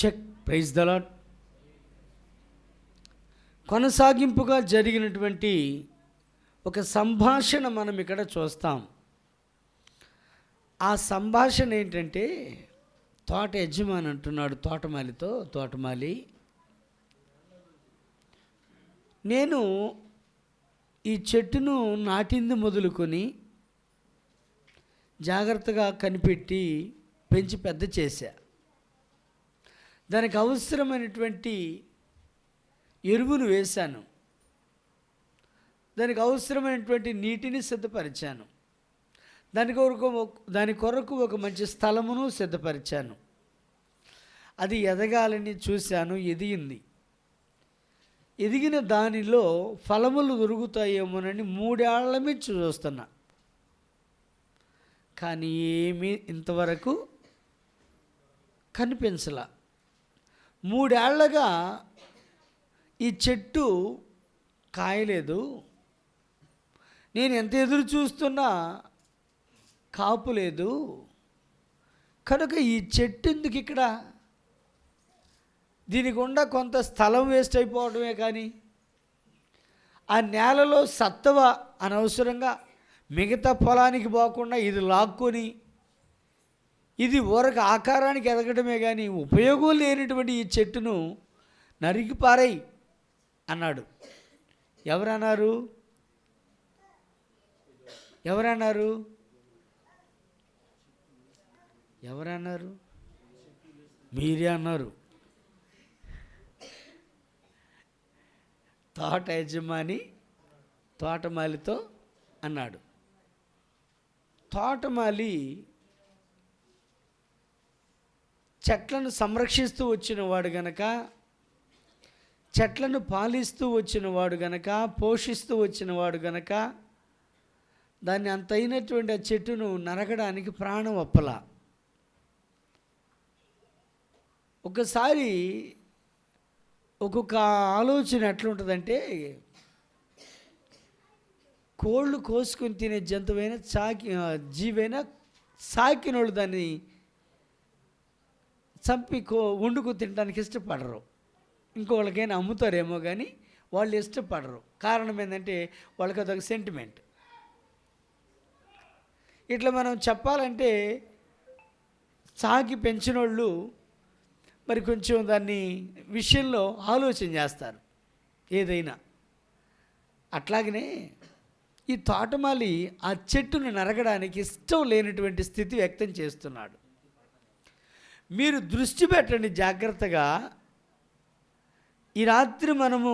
Check. Praise the lord. కొనసాగింపుగా జరిగినటువంటి ఒక సంభాషణ మనం ఇక్కడ చూస్తాం. ఆ సంభాషణ ఏంటంటే, తోట యజమాని అంటున్నాడు తోటమాలితో, తోటమాలి, నేను ఈ చెట్టును నాటింది మొదలుకొని జాగ్రత్తగా కనిపెట్టి పెంచి పెద్ద చేశా. దానికి అవసరమైనటువంటి ఎరువును వేశాను, దానికి అవసరమైనటువంటి నీటిని సిద్ధపరిచాను, దాని కొరకు ఒక మంచి స్థలమును సిద్ధపరిచాను. అది ఎదగాలని చూశాను, ఎదిగింది. ఎదిగిన దానిలో ఫలములు దొరుకుతాయేమోనని 3 ఏళ్ల నుంచి చూస్తున్నా, కానీ ఏమీ ఇంతవరకు కనిపించలా. 3 ఏళ్లగా ఈ చెట్టు కాయలేదు. నేను ఎంత ఎదురు చూస్తున్నా కాపు లేదు. కనుక ఈ చెట్టు ఎందుకు ఇక్కడ? దీనికి గుండా కొంత స్థలం వేస్ట్ అయిపోవడమే కానీ ఆ నేలలో సత్తువ అనవసరంగా మిగతా పొలానికి పోకుండా ఇది లాక్కొని ఇది ఊరక ఆకారానికి ఎదగడమే కానీ ఉపయోగం లేనటువంటి ఈ చెట్టును నరికి పారేయ్ అన్నాడు. ఎవరన్నారు? మీరే అన్నారు. తోట యజమాని తోటమాలితో అన్నాడు. తోటమాలి చెట్లను సంరక్షిస్తూ వచ్చినవాడు గనక, చెట్లను పాలిస్తూ వచ్చినవాడు గనక, పోషిస్తూ వచ్చినవాడు గనక దాన్ని అంతైనటువంటి ఆ చెట్టును నరకడానికి ప్రాణం ఒప్పల. ఒకసారి ఒక్కొక్క ఆలోచన ఎట్లుంటుందంటే, కోళ్ళు కోసుకొని తినే జంతువైనా జీవైనా సాకినోళ్ళు దాన్ని చంపి వండుకు తినడానికి ఇష్టపడరు. ఇంకోళ్ళకైనా అమ్ముతారేమో కానీ వాళ్ళు ఇష్టపడరు. కారణం ఏంటంటే వాళ్ళకి అదొక సెంటిమెంట్. ఇట్లా మనం చెప్పాలంటే సాకి పెంచినోళ్ళు మరి కొంచెం దాన్ని విషయంలో ఆలోచన చేస్తారు ఏదైనా. అట్లాగనే ఈ తోటమాలి ఆ చెట్టును నరకడానికి ఇష్టం లేనటువంటి స్థితి వ్యక్తం చేస్తున్నాడు. మీరు దృష్టి పెట్టండి జాగ్రత్తగా. ఈ రాత్రి మనము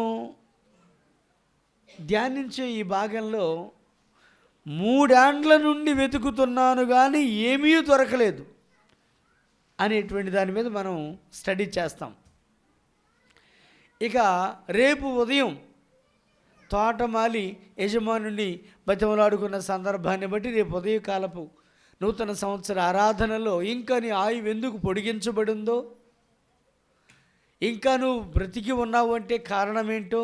ధ్యానించే ఈ భాగంలో 3 ఏండ్ల నుండి వెతుకుతున్నాను కానీ ఏమీ దొరకలేదు అనేటువంటి దాని మీద మనం స్టడీ చేస్తాం. ఇక రేపు ఉదయం తోటమాలి యజమానుని బతిమలాడుకున్న సందర్భాన్ని బట్టి రేపు ఉదయకాలపు నూతన సంవత్సర ఆరాధనలో ఇంకా నీ ఆయువు ఎందుకు పొడిగించబడిందో, ఇంకా నువ్వు బ్రతికి ఉన్నావు అంటే కారణం ఏంటో,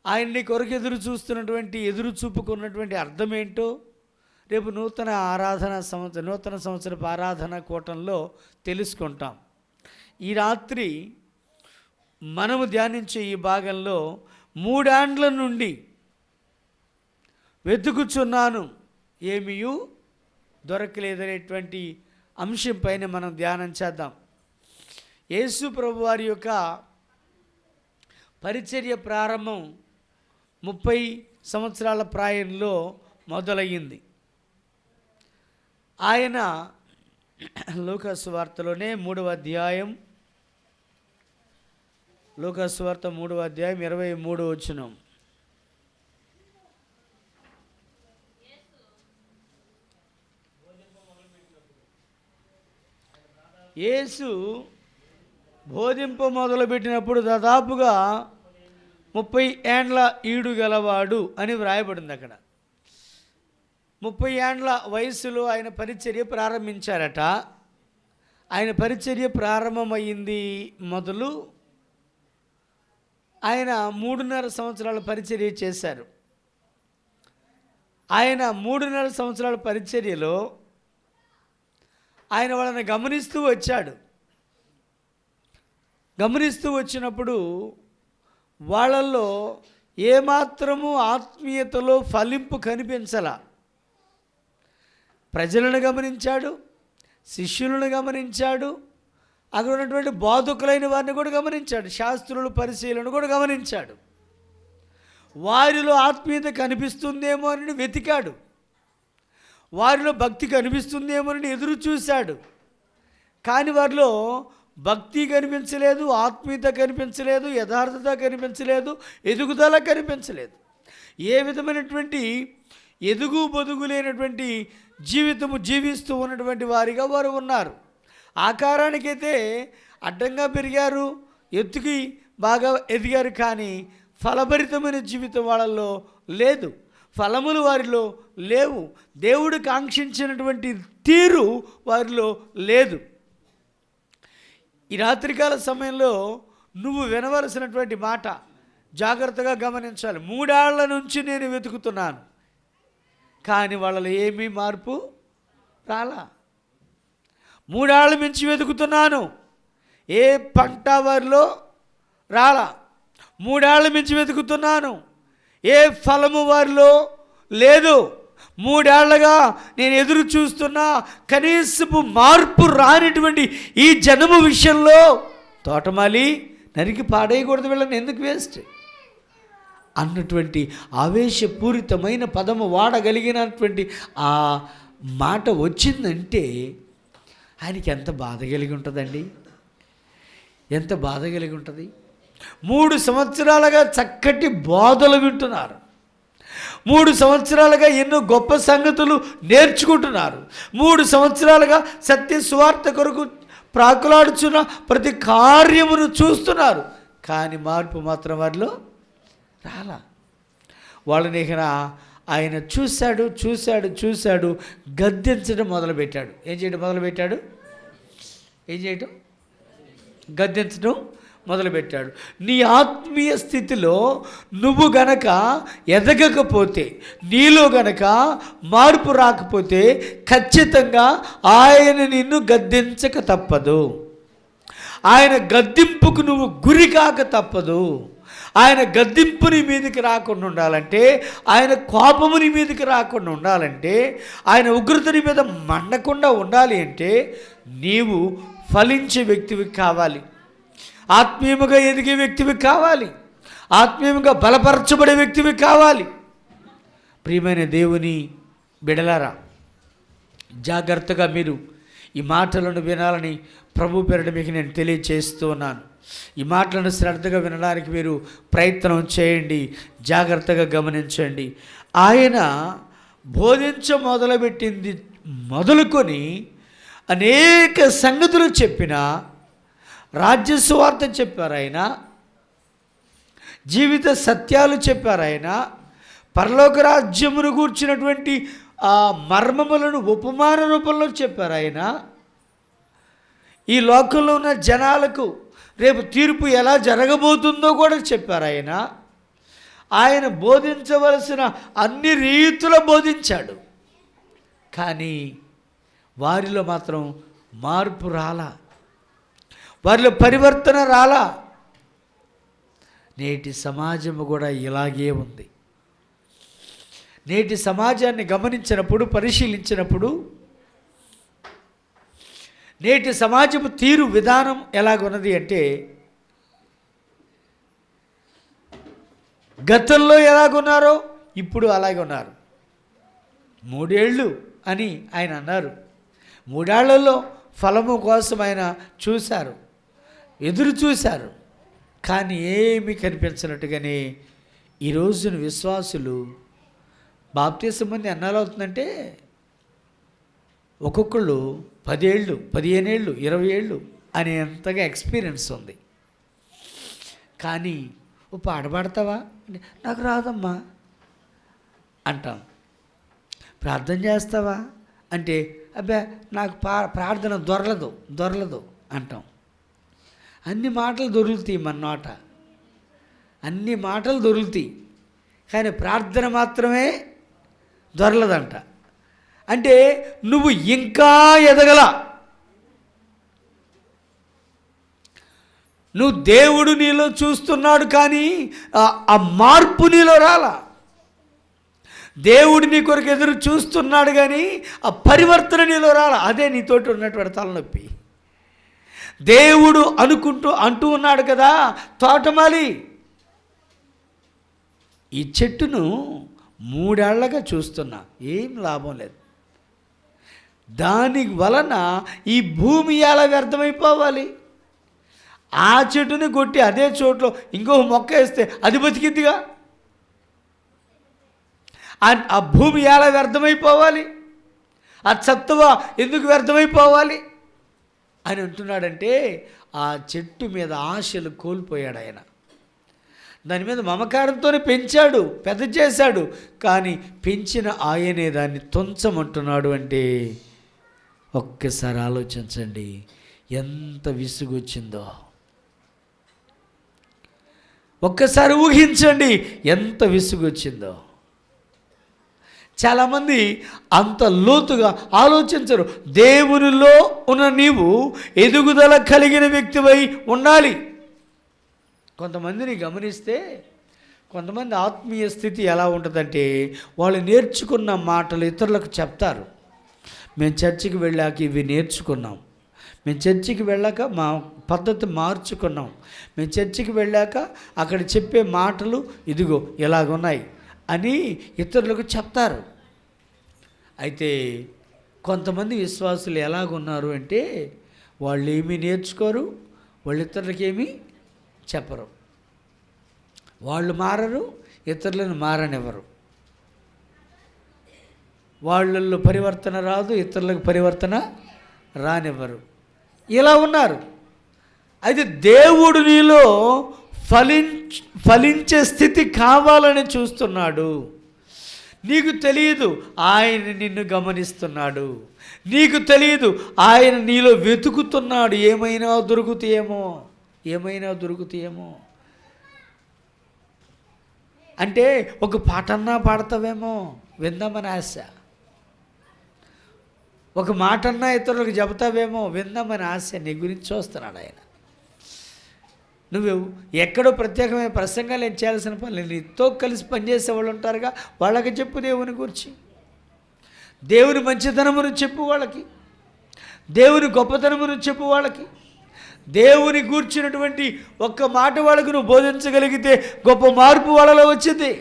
ఆయన్ని కొరకు ఎదురు చూపుకున్నటువంటి అర్థం ఏంటో రేపు నూతన సంవత్సరపు ఆరాధన కూటంలో తెలుసుకుంటాం. ఈ రాత్రి మనము ధ్యానించే ఈ భాగంలో 3 ఏండ్ల నుండి వెతుకుచున్నాను ఏమీ దొరకలేదనేటువంటి అంశం పైన మనం ధ్యానం చేద్దాం. యేసు ప్రభు వారి యొక్క పరిచర్య ప్రారంభం 30 సంవత్సరాల ప్రాయంలో మొదలయ్యింది. ఆయన లూకా సువార్తలోనే 3వ అధ్యాయం, లూకా సువార్త 3వ అధ్యాయం 23వ వచనం. యేసు బోధింప మొదలుపెట్టినప్పుడు దాదాపుగా 30 ఏండ్ల ఈడు గలవాడు అని వ్రాయబడింది అక్కడ. 30 ఏండ్ల వయసులో ఆయన పరిచర్య ప్రారంభించారట. ఆయన పరిచర్య ప్రారంభమైంది మొదలు ఆయన 3.5 సంవత్సరాల పరిచర్య చేశారు. ఆయన 3.5 సంవత్సరాల పరిచర్యలో ఆయన వాళ్ళని గమనిస్తూ వచ్చాడు. గమనిస్తూ వచ్చినప్పుడు వాళ్ళల్లో ఏమాత్రము ఆత్మీయతలో ఫలింపు కనిపించలా. ప్రజలను గమనించాడు, శిష్యులను గమనించాడు, అక్కడ ఉన్నటువంటి బోధకులైన వారిని కూడా గమనించాడు, శాస్త్రులు పరిశీలన కూడా గమనించాడు. వారిలో ఆత్మీయత కనిపిస్తుందేమో అని వెతికాడు, వారిలో భక్తి కనిపిస్తుందేమో అని ఎదురు చూశాడు. కానీ వారిలో భక్తి కనిపించలేదు, ఆత్మీయత కనిపించలేదు, యథార్థత కనిపించలేదు, ఎదుగుదల కనిపించలేదు. ఏ విధమైనటువంటి ఎదుగు బొదుగు లేనటువంటి జీవితము జీవిస్తూ ఉన్నటువంటి వారిగా వారు ఉన్నారు. ఆకారానికైతే అడ్డంగా పెరిగారు, ఎత్తుకి బాగా ఎదిగారు, కానీ ఫలభరితమైన జీవితం వాళ్ళల్లో లేదు, ఫలములు వారిలో లేవు, దేవుడు కాంక్షించినటువంటి తీరు వారిలో లేదు. ఈ రాత్రికాల సమయంలో నువ్వు వినవలసినటువంటి మాట జాగ్రత్తగా గమనించాలి. 3 ఏళ్ల నుంచి నేను వెతుకుతున్నాను, కానీ వాళ్ళలో ఏమీ మార్పు రాలా. 3 ఏళ్ల నుంచి వెతుకుతున్నాను, ఏ పంట వారిలో రాలా. 3 ఏళ్ల నుంచి వెతుకుతున్నాను, ఏ ఫలము వారిలో లేదు. 3 ఏళ్లుగా నేను ఎదురు చూస్తున్నా, కనీసపు మార్పు రానిటువంటి ఈ జనము విషయంలో తోటమాలి నరికి పాడేయకూడదు, వీళ్ళని ఎందుకు వేస్ట్ అన్నటువంటి ఆవేశపూరితమైన పదము వాడగలిగినటువంటి ఆ మాట వచ్చిందంటే ఆయనకి ఎంత బాధ కలిగి ఉంటుందండి, ఎంత బాధ కలిగి ఉంటుంది. 3 సంవత్సరాలుగా చక్కటి బోధలు వింటున్నారు, 3 సంవత్సరాలుగా ఎన్నో గొప్ప సంగతులు నేర్చుకుంటున్నారు, 3 సంవత్సరాలుగా సత్య సువార్త కొరకు ప్రాకులాడుచున్న ప్రతి కార్యమును చూస్తున్నారు, కానీ మార్పు మాత్రం వారిలో రాలా. వాళ్ళని ఇక ఆయన చూశాడు చూశాడు చూశాడు గద్దించడం మొదలుపెట్టాడు. ఏం చేయడం మొదలుపెట్టాడు? గద్దించడం మొదలుపెట్టాడు. నీ ఆత్మీయ స్థితిలో నువ్వు గనక ఎదగకపోతే, నీలో గనక మార్పు రాకపోతే ఖచ్చితంగా ఆయన నిన్ను గద్దించక తప్పదు. ఆయన గద్దింపుకు నువ్వు గురి కాక తప్పదు. ఆయన గద్దింపు నీ మీదకి రాకుండా ఉండాలంటే, ఆయన కోపము నీ మీదకి రాకుండా ఉండాలంటే, ఆయన ఉగ్రత నీ మీద మండకుండా ఉండాలి అంటే నీవు ఫలించే వ్యక్తివి కావాలి, ఆత్మీయముగా ఎదిగే వ్యక్తివి కావాలి, ఆత్మీయంగా బలపరచబడే వ్యక్తివి కావాలి. ప్రియమైన దేవుని బిడలారా, జాగ్రత్తగా మీరు ఈ మాటలను వినాలని ప్రభు పేరిట మీకు నేను తెలియచేస్తూ ఉన్నాను. ఈ మాటలను శ్రద్ధగా వినడానికి మీరు ప్రయత్నం చేయండి, జాగ్రత్తగా గమనించండి. ఆయన బోధించ మొదలుపెట్టింది మొదలుకొని అనేక సంగతులు చెప్పిన, రాజ్య సువార్త చెప్పారు ఆయన, జీవిత సత్యాలు చెప్పారు ఆయన, పరలోక రాజ్యమును గూర్చినటువంటి ఆ మర్మములను ఉపమాన రూపంలో చెప్పారు ఆయన, ఈ లోకంలో ఉన్న జనాలకు రేపు తీర్పు ఎలా జరగబోతుందో కూడా చెప్పారు ఆయన. ఆయన బోధించవలసిన అన్ని రీతుల బోధించాడు, కానీ వారిలో మాత్రం మార్పు రాలా, వారిలో పరివర్తన రాలా. నేటి సమాజము కూడా ఇలాగే ఉంది. నేటి సమాజాన్ని గమనించినప్పుడు, పరిశీలించినప్పుడు నేటి సమాజపు తీరు విధానం ఎలాగున్నది అంటే, గతంలో ఎలాగున్నారో ఇప్పుడు అలాగే ఉన్నారు. 3 ఏళ్ళు అని ఆయన అన్నారు. 3 ఏళ్లలో ఫలము కోసం ఆయన చూశారు, ఎదురు చూశారు, కానీ ఏమీ కనిపించినట్టుగానే ఈ రోజున విశ్వాసులు బాప్తిసం పొంది ఎన్నాళ్ళు అవుతుందంటే, ఒక్కొక్కళ్ళు 10 ఏళ్ళు, 15 ఏళ్ళు, 20 ఏళ్ళు అనేంతగా ఎక్స్పీరియన్స్ ఉంది. కానీ ఓ పాట పాడతావా అంటే నాకు రాదమ్మా అంటాం. ప్రార్థన చేస్తావా అంటే అబ్బా నాకు ప్రార్థన దొరలదు అంటాం. అన్ని మాటలు దొరుకుతాయి మన నోట, అన్ని మాటలు దొరుకుతాయి, కానీ ప్రార్థన మాత్రమే దొరలదంట. అంటే నువ్వు ఇంకా ఎదగల. నువ్వు దేవుడు నీలో చూస్తున్నాడు, కానీ ఆ మార్పు నీలో రాలా. దేవుడు నీ కొరకు ఎదురు చూస్తున్నాడు, కానీ ఆ పరివర్తన నీలో రాలా. అదే నీతోటి ఉన్నటువంటి తలనొప్పి. దేవుడు అంటూ ఉన్నాడు కదా, తోటమాలి ఈ చెట్టును 3 ఏళ్లగా చూస్తున్నా, ఏం లాభం లేదు. దాని వలన ఈ భూమి ఎలా వ్యర్థమైపోవాలి? ఆ చెట్టుని కొట్టి అదే చోట్లో ఇంకో మొక్క వేస్తే అది బతికిద్దిగా. ఆ భూమి ఎలా వ్యర్థమైపోవాలి? ఆ సత్తువ ఎందుకు వ్యర్థమైపోవాలి అని అంటున్నాడంటే, ఆ చెట్టు మీద ఆశలు కోల్పోయాడు ఆయన. దాని మీద మమకారంతోనే పెంచాడు, పెద్ద చేశాడు, కానీ పెంచిన ఆయనే దాన్ని తుంచమంటున్నాడు. అంటే ఒక్కసారి ఆలోచించండి, ఎంత విసుగొచ్చిందో. ఒక్కసారి ఊహించండి, ఎంత విసుగొచ్చిందో. చాలామంది అంత లోతుగా ఆలోచించరు. దేవునిలో ఉన్న నీవు ఎదుగుదల కలిగిన వ్యక్తివై ఉండాలి. కొంతమందిని గమనిస్తే, కొంతమంది ఆత్మీయ స్థితి ఎలా ఉంటుందంటే, వాళ్ళు నేర్చుకున్న మాటలు ఇతరులకు చెప్తారు. మేము చర్చికి వెళ్ళాక ఇవి నేర్చుకున్నాం, మేము చర్చికి వెళ్ళాక మా పద్ధతి మార్చుకున్నాం, మేము చర్చికి వెళ్ళాక అక్కడ చెప్పే మాటలు ఇదిగో ఇలాగున్నాయి అని ఇతరులకు చెప్తారు. అయితే కొంతమంది విశ్వాసులు ఎలాగున్నారు అంటే, వాళ్ళు ఏమీ నేర్చుకోరు, వాళ్ళు ఇతరులకి ఏమీ చెప్పరు. వాళ్ళు మారరు, ఇతరులను మారనివ్వరు. వాళ్ళల్లో పరివర్తన రాదు, ఇతరులకు పరివర్తన రానివ్వరు. ఇలా ఉన్నారు. అయితే దేవుడు నీలో ఫలించే స్థితి కావాలని చూస్తున్నాడు. నీకు తెలియదు ఆయన నిన్ను గమనిస్తున్నాడు. నీకు తెలియదు ఆయన నీలో వెతుకుతున్నాడు. ఏమైనా దొరుకుతాయేమో అంటే ఒక పాటన్నా పాడతావేమో విందామని ఆశ, ఒక మాటన్నా ఇతరులకు చెబుతావేమో విందామని ఆశ. నీ గురించి చూస్తున్నాడు ఆయన. నువ్వు ఎక్కడో ప్రత్యేకమైన ప్రసంగాలు ఏం చేయాల్సిన పని, నీతో కలిసి పనిచేసే వాళ్ళు ఉంటారుగా, వాళ్ళకి చెప్పు దేవుని గురించి, దేవుని మంచితనమును చెప్పు వాళ్ళకి, దేవుని గొప్పతనమును చెప్పు వాళ్ళకి. దేవుని గూర్చినటువంటి ఒక్క మాట వాళ్ళకు నువ్వు బోధించగలిగితే గొప్ప మార్పు వాళ్ళలో వచ్చింది,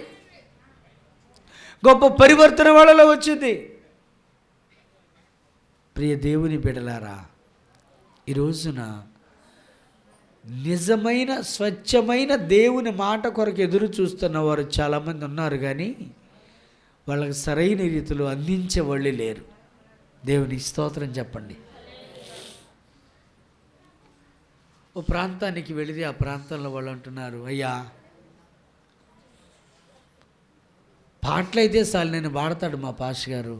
గొప్ప పరివర్తన వాళ్ళలో వచ్చింది. ప్రియ దేవుని బిడ్డలారా, ఈ రోజున నిజమైన స్వచ్ఛమైన దేవుని మాట కొరకు ఎదురు చూస్తున్న వారు చాలామంది ఉన్నారు, కానీ వాళ్ళకి సరైన రీతిలో అందించే వాళ్ళు లేరు. దేవుని స్తోత్రం చెప్పండి. ఓ ప్రాంతానికి వెళితే ఆ ప్రాంతంలో వాళ్ళు అంటున్నారు, అయ్యా పాటలైతే చాలు నేను పాడతాడు మా పాష గారు,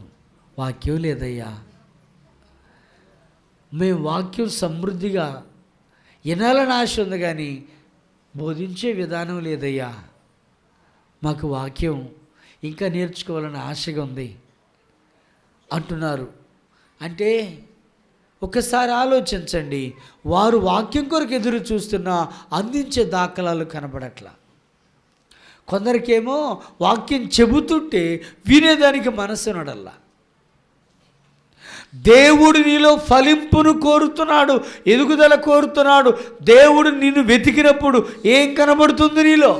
వాక్యం లేదయ్యా, మేము వాక్యం సమృద్ధిగా వినాలని ఆశ ఉంది, కానీ బోధించే విధానం లేదయ్యా, మాకు వాక్యం ఇంకా నేర్చుకోవాలని ఆశగా ఉంది అంటున్నారు. అంటే ఒకసారి ఆలోచించండి, వారు వాక్యం కొరకు ఎదురు చూస్తున్నా అందించే దాఖలాలు కనబడట్లా. కొందరికేమో వాక్యం చెబుతుంటే వినేదానికి మనసు నడల్లా. దేవుడు నీలో ఫలింపును కోరుతున్నాడు, ఎదుగుదల కోరుతున్నాడు. దేవుడు నిన్ను వెతికినప్పుడు ఏం కనబడుతుంది నీలో?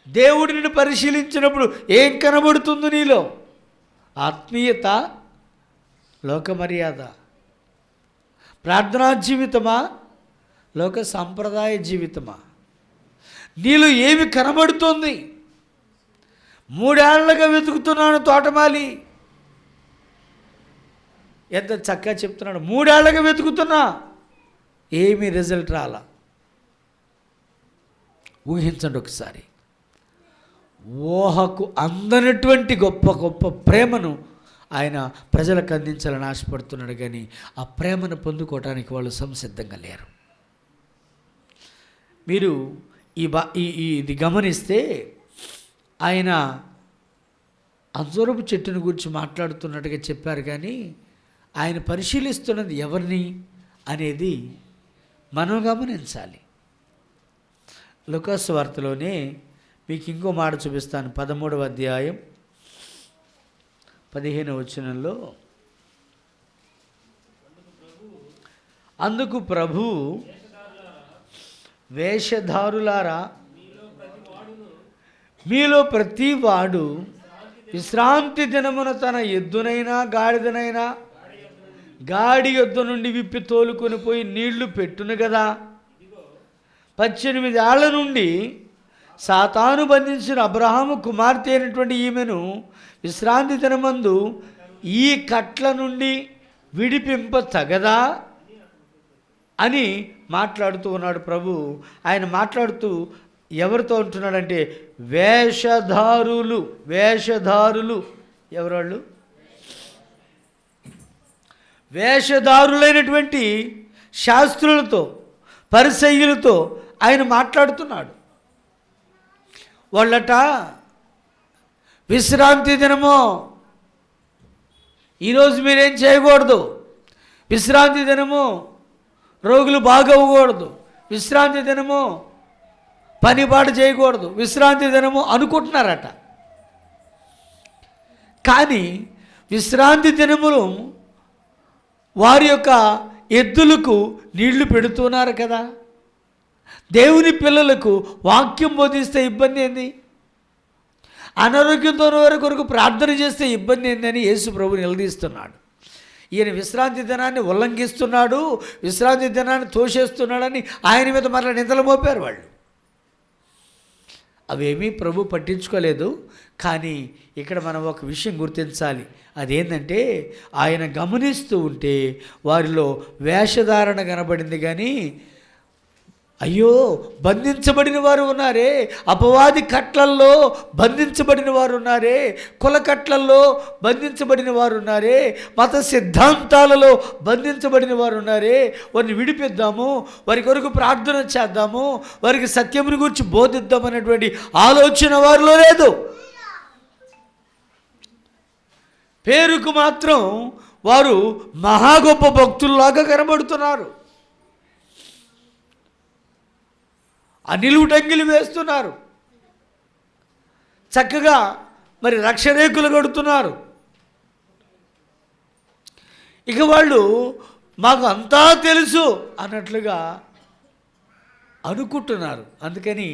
దేవుడు నిన్ను పరిశీలించినప్పుడు ఏం కనబడుతుంది నీలో? ఆత్మీయత, లోక మర్యాద, ప్రార్థనా జీవితమా, లోక సాంప్రదాయ జీవితమా? నీలో ఏమి కనబడుతుంది? 3 ఏళ్లుగా వెతుకుతున్నాను తోటమాలి, ఎంత చక్కగా చెప్తున్నాడు. 3 ఏళ్లుగా వెతుకుతున్నా, ఏమీ రిజల్ట్ రాలా. ఊహించండి ఒకసారి, ఊహకు అందనటువంటి గొప్ప గొప్ప ప్రేమను ఆయన ప్రజలకు అందించాలని ఆశపడుతున్నాడు, కానీ ఆ ప్రేమను పొందుకోవటానికి వాళ్ళు సంసిద్ధంగా లేరు. మీరు ఇది గమనిస్తే, ఆయన అంజూరపు చెట్టుని గురించి మాట్లాడుతున్నట్టుగా చెప్పారు, కానీ ఆయన పరిశీలిస్తున్నది ఎవరిని అనేది మనం గమనించాలి. లూకాసు వార్తలోనే మీకు ఇంకో మాట చూపిస్తాను. 13వ అధ్యాయం 15వ వచనంలో, అందుకు ప్రభు, వేషధారులారా, మీలో ప్రతి వాడు విశ్రాంతి దినమున తన ఎద్దునైనా గాడిదనైనా గాడి యొద్ద నుండి విప్పి తోలుకొని పోయి నీళ్లు పెట్టును కదా. 18 ఏళ్ల నుండి సాతాను బంధించిన అబ్రహాము కుమార్తె అయినటువంటి ఈమెను విశ్రాంతి దినమందు ఈ కట్ల నుండి విడిపింప తగదా అని మాట్లాడుతూ ఉన్నాడు ప్రభు. ఆయన మాట్లాడుతూ ఎవరితో ఉంటున్నాడంటే, వేషధారులు ఎవరాళ్ళు? వేషధారులైనటువంటి శాస్త్రులతో, పరిసయ్యులతో ఆయన మాట్లాడుతున్నాడు. వాళ్ళట విశ్రాంతి దినము, ఈరోజు మీరేం చేయకూడదు, విశ్రాంతి దినము రోగులు బాగవ్వకూడదు, విశ్రాంతి దినము పనిపాటు చేయకూడదు, విశ్రాంతి దినము అనుకుంటున్నారట. కానీ విశ్రాంతి దినములు వారి యొక్క ఎద్దులకు నీళ్లు పెడుతున్నారు కదా. దేవుని పిల్లలకు వాక్యం బోధిస్తే ఇబ్బంది ఏంది? అనారోగ్యంతో వారి కొరకు ప్రార్థన చేస్తే ఇబ్బంది ఏందని యేసు ప్రభు నిలదీస్తున్నాడు. ఈయన విశ్రాంతి దినాన్ని ఉల్లంఘిస్తున్నాడు, విశ్రాంతి దినాన్ని తోసేస్తున్నాడని ఆయన మీద మరలా నిందలు మోపారు వాళ్ళు. అవేమీ ప్రభు పట్టించుకోలేదు. కానీ ఇక్కడ మనం ఒక విషయం గుర్తించాలి. అదేంటంటే, ఆయన గమనిస్తూ ఉంటే వారిలో వేషధారణ కనబడింది. కానీ అయ్యో, బంధించబడిన వారు ఉన్నారే, అపవాది కట్లల్లో బంధించబడిన వారు ఉన్నారే, కుల కట్లల్లో బంధించబడిన వారు ఉన్నారే, మత సిద్ధాంతాలలో బంధించబడిన వారు ఉన్నారే, వారిని విడిపిద్దాము, వారి కొరకు ప్రార్థన చేద్దాము, వారికి సత్యముని గురించి బోధిద్దామనేటువంటి ఆలోచన వారిలో లేదు. పేరుకు మాత్రం వారు మహా గొప్ప భక్తుల్లాగా కనబడుతున్నారు. నిలువుటంగిలు వేస్తున్నారు, చక్కగా మరి రక్షరేకులు కడుతున్నారు. ఇక వాళ్ళు మాకు అంతా తెలుసు అన్నట్లుగా అనుకుంటున్నారు. అందుకని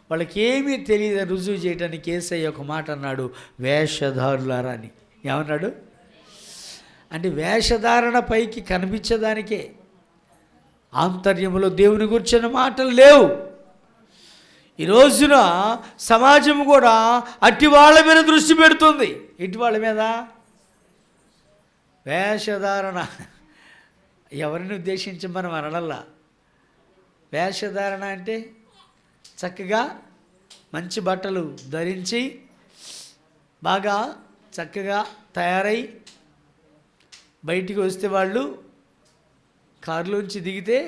వాళ్ళకి ఏమీ తెలియదు రుజువు చేయడానికి యేసయ్య ఒక మాట అన్నాడు, వేషధారులారా అని. ఏమన్నాడు అంటే, వేషధారణ పైకి కనిపించడానికే, ఆంతర్యంలో దేవుని గురించిన మాటలు లేవు. ఈ రోజున సమాజం కూడా అట్టి వాళ్ళ మీద దృష్టి పెడుతుంది. ఇటు వాళ్ళ మీద వేషధారణ, ఎవరిని ఉద్దేశించి మనం అనడల్లా. వేషధారణ అంటే చక్కగా మంచి బట్టలు ధరించి బాగా చక్కగా తయారై బయటికి వస్తే వాళ్ళు కారులోంచి దిగితే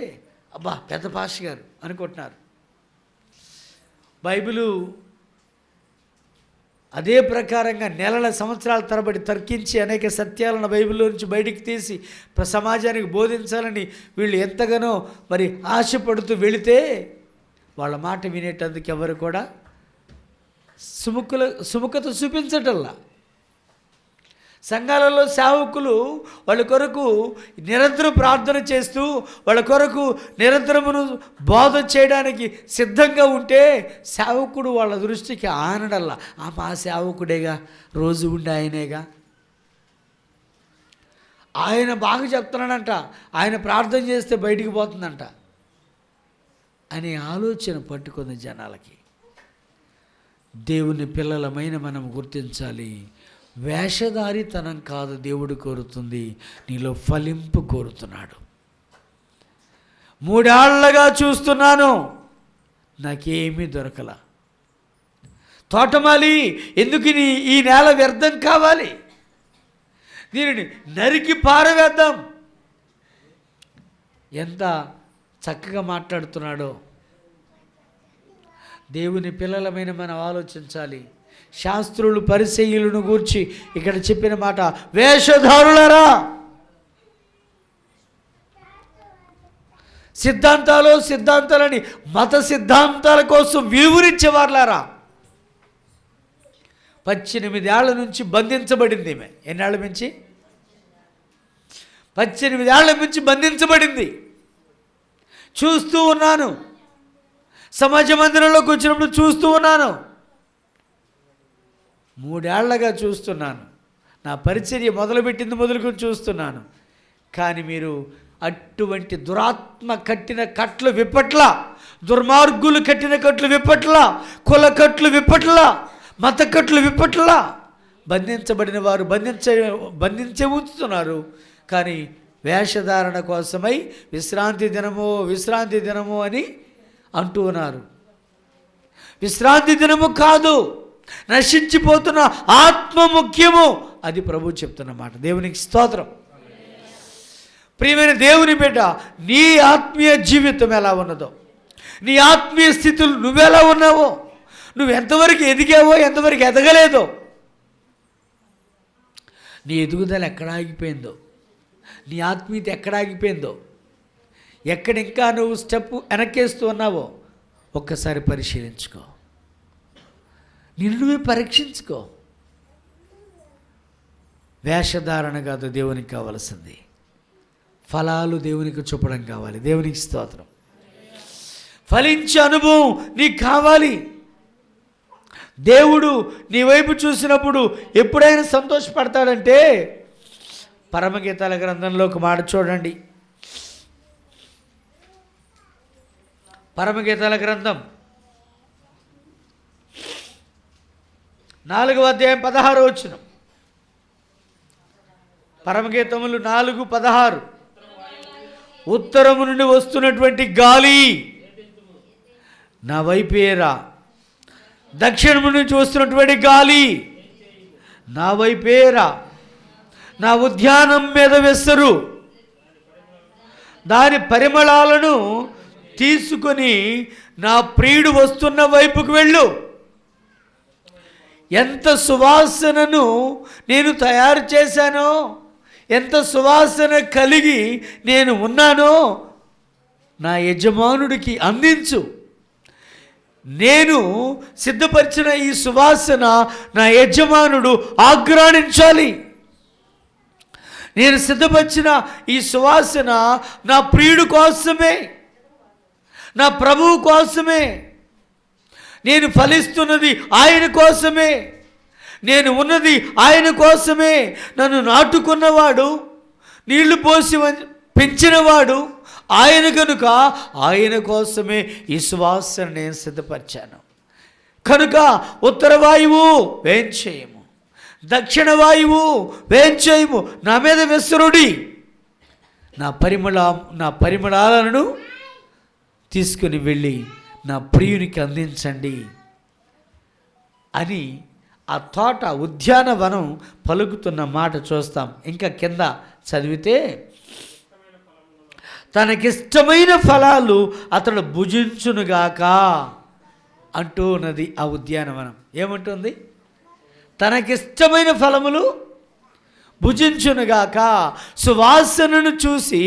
అబ్బా పెద్ద పాష గారు అనుకుంటున్నారు. బైబిలు అదే ప్రకారంగా నెలల సంవత్సరాల తరబడి తర్కించి అనేక సత్యాలను బైబిల్లో నుంచి బయటికి తీసి సమాజానికి బోధించాలని వీళ్ళు ఎంతగానో మరి ఆశపడుతూ వెళితే వాళ్ళ మాట వినేటందుకు ఎవరు కూడా సుముఖత చూపించటల్లా. సంఘాలలో సేవకులు వాళ్ళ కొరకు నిరంతరం ప్రార్థన చేస్తూ వాళ్ళ కొరకు నిరంతరమును బోధ చేయడానికి సిద్ధంగా ఉంటే సేవకుడు వాళ్ళ దృష్టికి ఆనడల్లా. మా సేవకుడేగా, రోజు ఉండే ఆయనేగా, ఆయన బాగా చెప్తున్నాడంట, ఆయన ప్రార్థన చేస్తే బయటికి పోతుందంట అనే ఆలోచన పట్టుకుంది జనాలకి. దేవుని పిల్లలమైన మనం గుర్తించాలి, వేషధారితనం కాదు దేవుడు కోరుతుంది, నీలో ఫలింపు కోరుతున్నాడు. 3 ఏళ్లగా చూస్తున్నాను, నాకేమీ దొరకల. తోటమాలి, ఎందుకు ఈ నేల వ్యర్థం కావాలి, దీనిని నరికి పారవేద్దాం. ఎంత చక్కగా మాట్లాడుతున్నాడో. దేవుని పిల్లలమైన మనం ఆలోచించాలి. శాస్త్రులు పరిసయ్యులను గూర్చి ఇక్కడ చెప్పిన మాట, వేషధారులరా, సిద్ధాంతాలని మత సిద్ధాంతాల కోసం వివరించేవారులారా. 18 ఏళ్ల నుంచి బంధించబడింది ఈమె. ఎన్నేళ్ల నుంచి? 18 ఏళ్ల నుంచి బంధించబడింది. చూస్తూ ఉన్నాను, సమాజ మందిరంలోకి వచ్చినప్పుడు చూస్తూ ఉన్నాను, 3 ఏళ్లగా చూస్తున్నాను. నా పరిచర్య మొదలుపెట్టింది మొదలుకొని చూస్తున్నాను. కానీ మీరు అటువంటి దురాత్మ కట్టిన కట్లు విప్పట్ల, దుర్మార్గులు కట్టిన కట్లు విప్పట్ల, కుల కట్లు విప్పట్ల, మత కట్లు విప్పట్ల. బంధించబడిన వారు బంధించే ఉంచుతున్నారు. కానీ వేషధారణ కోసమై విశ్రాంతి దినము అని అంటూ ఉన్నారు. విశ్రాంతి దినము కాదు, నశించిపోతున్న ఆత్మ ముఖ్యము. అది ప్రభు చెప్తున్న మాట. దేవునికి స్తోత్రం. ప్రియమైన దేవుని బిడ్డ, నీ ఆత్మీయ జీవితం ఎలా ఉన్నదో, నీ ఆత్మీయ స్థితులు నువ్వెలా ఉన్నావో, నువ్వు ఎంతవరకు ఎదిగావో, ఎంతవరకు ఎదగలేదో, నీ ఎదుగుదల ఎక్కడ ఆగిపోయిందో, నీ ఆత్మీయత ఎక్కడ ఆగిపోయిందో, ఎక్కడ ఇంకా నువ్వు స్టెప్ వెనక్కేస్తూ ఉన్నావో ఒక్కసారి పరిశీలించుకో. నిన్ను నువ్వే పరీక్షించుకో. వేషధారణ కాదు దేవునికి కావలసింది, ఫలాలు దేవునికి చూపడం కావాలి. దేవునికి స్తోత్రం. ఫలించే అనుభవం నీకు కావాలి. దేవుడు నీ వైపు చూసినప్పుడు ఎప్పుడైనా సంతోషపడతాడంటే, పరమగీతాల గ్రంథంలో ఒక మాట చూడండి. పరమగీతాల గ్రంథం 4వ అధ్యాయం 16వ వచనం. పరమగీతములు 4:16. ఉత్తరము నుండి వస్తున్నటువంటి గాలి నా వైపేరా, దక్షిణము నుంచి వస్తున్నటువంటి గాలి నా వైపేరా, నా ఉద్యానం మీద వెస్సరు, దాని పరిమళాలను తీసుకొని నా ప్రియుడు వస్తున్న వైపుకు వెళ్ళు. ఎంత సువాసనను నేను తయారు చేశానో, ఎంత సువాసన కలిగి నేను ఉన్నానో నా యజమానుడికి అందించు. నేను సిద్ధపరిచిన ఈ సువాసన నా యజమానుడు ఆఘ్రాణించాలి. నేను సిద్ధపరిచిన ఈ సువాసన నా ప్రియుడు కోసమే, నా ప్రభువు కోసమే. నేను ఫలిస్తున్నది ఆయన కోసమే, నేను ఉన్నది ఆయన కోసమే. నన్ను నాటుకున్నవాడు, నీళ్లు పోసి పెంచినవాడు ఆయన కనుక ఆయన కోసమే ఈ సువాసన నేను సిద్ధపరిచాను. కనుక ఉత్తర వాయువు వేంచేయము, దక్షిణ వాయువు వేంచేయము, నా మీద వెస్సరుడి, నా పరిమళాలను తీసుకుని వెళ్ళి నా ప్రియునికి అందించండి అని ఆ తోట, ఉద్యానవనం పలుకుతున్న మాట చూస్తాం. ఇంకా కింద చదివితే, తనకిష్టమైన ఫలాలు అతడు భుజించునుగాక అంటూ ఉన్నది ఆ ఉద్యానవనం. ఏమంటుంది? తనకిష్టమైన ఫలములు భుజించునుగాక. సువాసనను చూసి,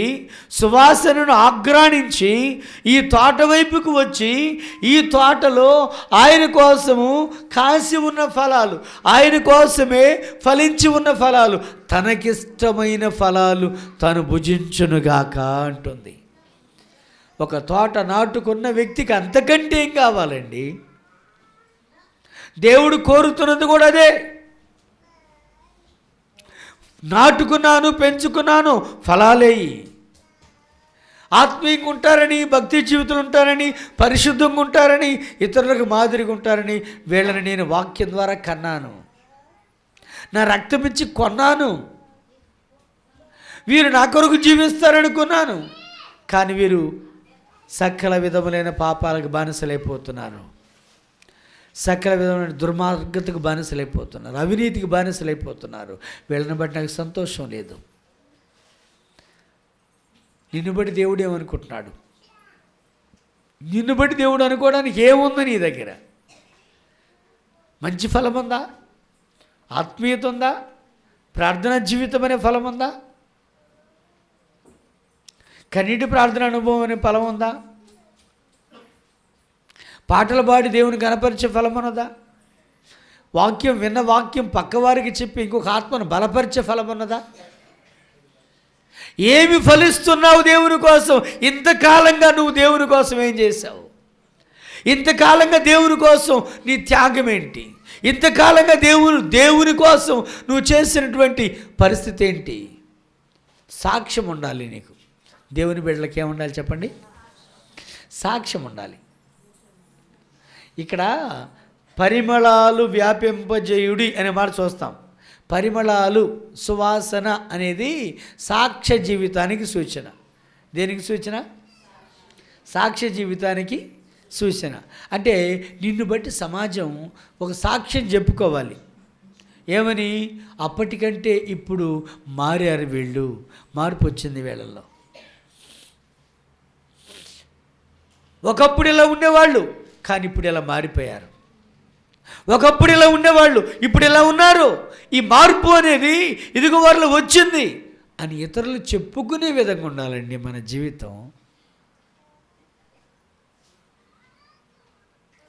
సువాసనను ఆఘ్రాణించి ఈ తోట వైపుకు వచ్చి, ఈ తోటలో ఆయన కోసము కాసి ఉన్న ఫలాలు, ఆయన కోసమే ఫలించి ఉన్న ఫలాలు, తనకిష్టమైన ఫలాలు తను భుజించునుగాక అంటుంది. ఒక తోట నాటుకున్న వ్యక్తికి అంతకంటే ఏం కావాలండి? దేవుడు కోరుతున్నది కూడా అదే. నాటుకున్నాను, పెంచుకున్నాను, ఫలాలేయి. ఆత్మీయంగా ఉంటారని, భక్తి జీవితంలో ఉంటారని, పరిశుద్ధంగా ఉంటారని, ఇతరులకు మాదిరిగా ఉంటారని వీళ్ళని నేను వాక్యం ద్వారా కన్నాను, నా రక్తం ఇచ్చి కొన్నాను, వీరు నా కొరకు జీవిస్తారనుకున్నాను. కానీ వీరు సకల విధములైన పాపాలకు బానిసలైపోతున్నారు, సకల విధమైన దుర్మార్గతకు బానిసలైపోతున్నారు, అవినీతికి బానిసలైపోతున్నారు. వీళ్ళని బట్టి నాకు సంతోషం లేదు. నిన్ను బట్టి దేవుడు ఏమనుకుంటున్నాడు? నిన్ను బట్టి దేవుడు అనుకోవడానికి ఏముంది నీ దగ్గర? మంచి ఫలం ఉందా? ఆత్మీయత ఉందా? ప్రార్థనా జీవితం అనే ఫలం ఉందా? కన్నీటి ప్రార్థన అనుభవం అనే ఫలం ఉందా? పాటలు పాడి దేవుని కనపరిచే ఫలం ఉన్నదా? వాక్యం విన్న వాక్యం పక్కవారికి చెప్పి ఇంకొక ఆత్మను బలపరిచే ఫలం ఉన్నదా? ఏమి ఫలిస్తున్నావు దేవుని కోసం? ఇంతకాలంగా నువ్వు దేవుని కోసం ఏం చేశావు? ఇంతకాలంగా దేవుని కోసం నీ త్యాగం ఏంటి? ఇంతకాలంగా దేవుని కోసం నువ్వు చేసినటువంటి పరిస్థితి ఏంటి? సాక్ష్యం ఉండాలి నీకు. దేవుని బిడ్డలకి ఏముండాలి చెప్పండి? సాక్ష్యం ఉండాలి. ఇక్కడ పరిమళాలు వ్యాపింపజేయుడి అనే మాట చూస్తాం. పరిమళాలు, సువాసన అనేది సాక్ష్య జీవితానికి సూచన. దేనికి సూచన? సాక్ష్య జీవితానికి సూచన. అంటే నిన్ను బట్టి సమాజం ఒక సాక్ష్యం చెప్పుకోవాలి. ఏమని? అప్పటికంటే ఇప్పుడు మారారు వీళ్ళు, మార్పు వచ్చింది వీళ్ళల్లో. ఒకప్పుడు ఇలా ఉండేవాళ్ళు కానీ ఇప్పుడు ఇలా మారిపోయారు. ఒకప్పుడు ఇలా ఉండేవాళ్ళు ఇప్పుడు ఇలా ఉన్నారు. ఈ మార్పు అనేది ఇదిగో వాళ్ళు వచ్చింది అని ఇతరులు చెప్పుకునే విధంగా ఉండాలండి మన జీవితం.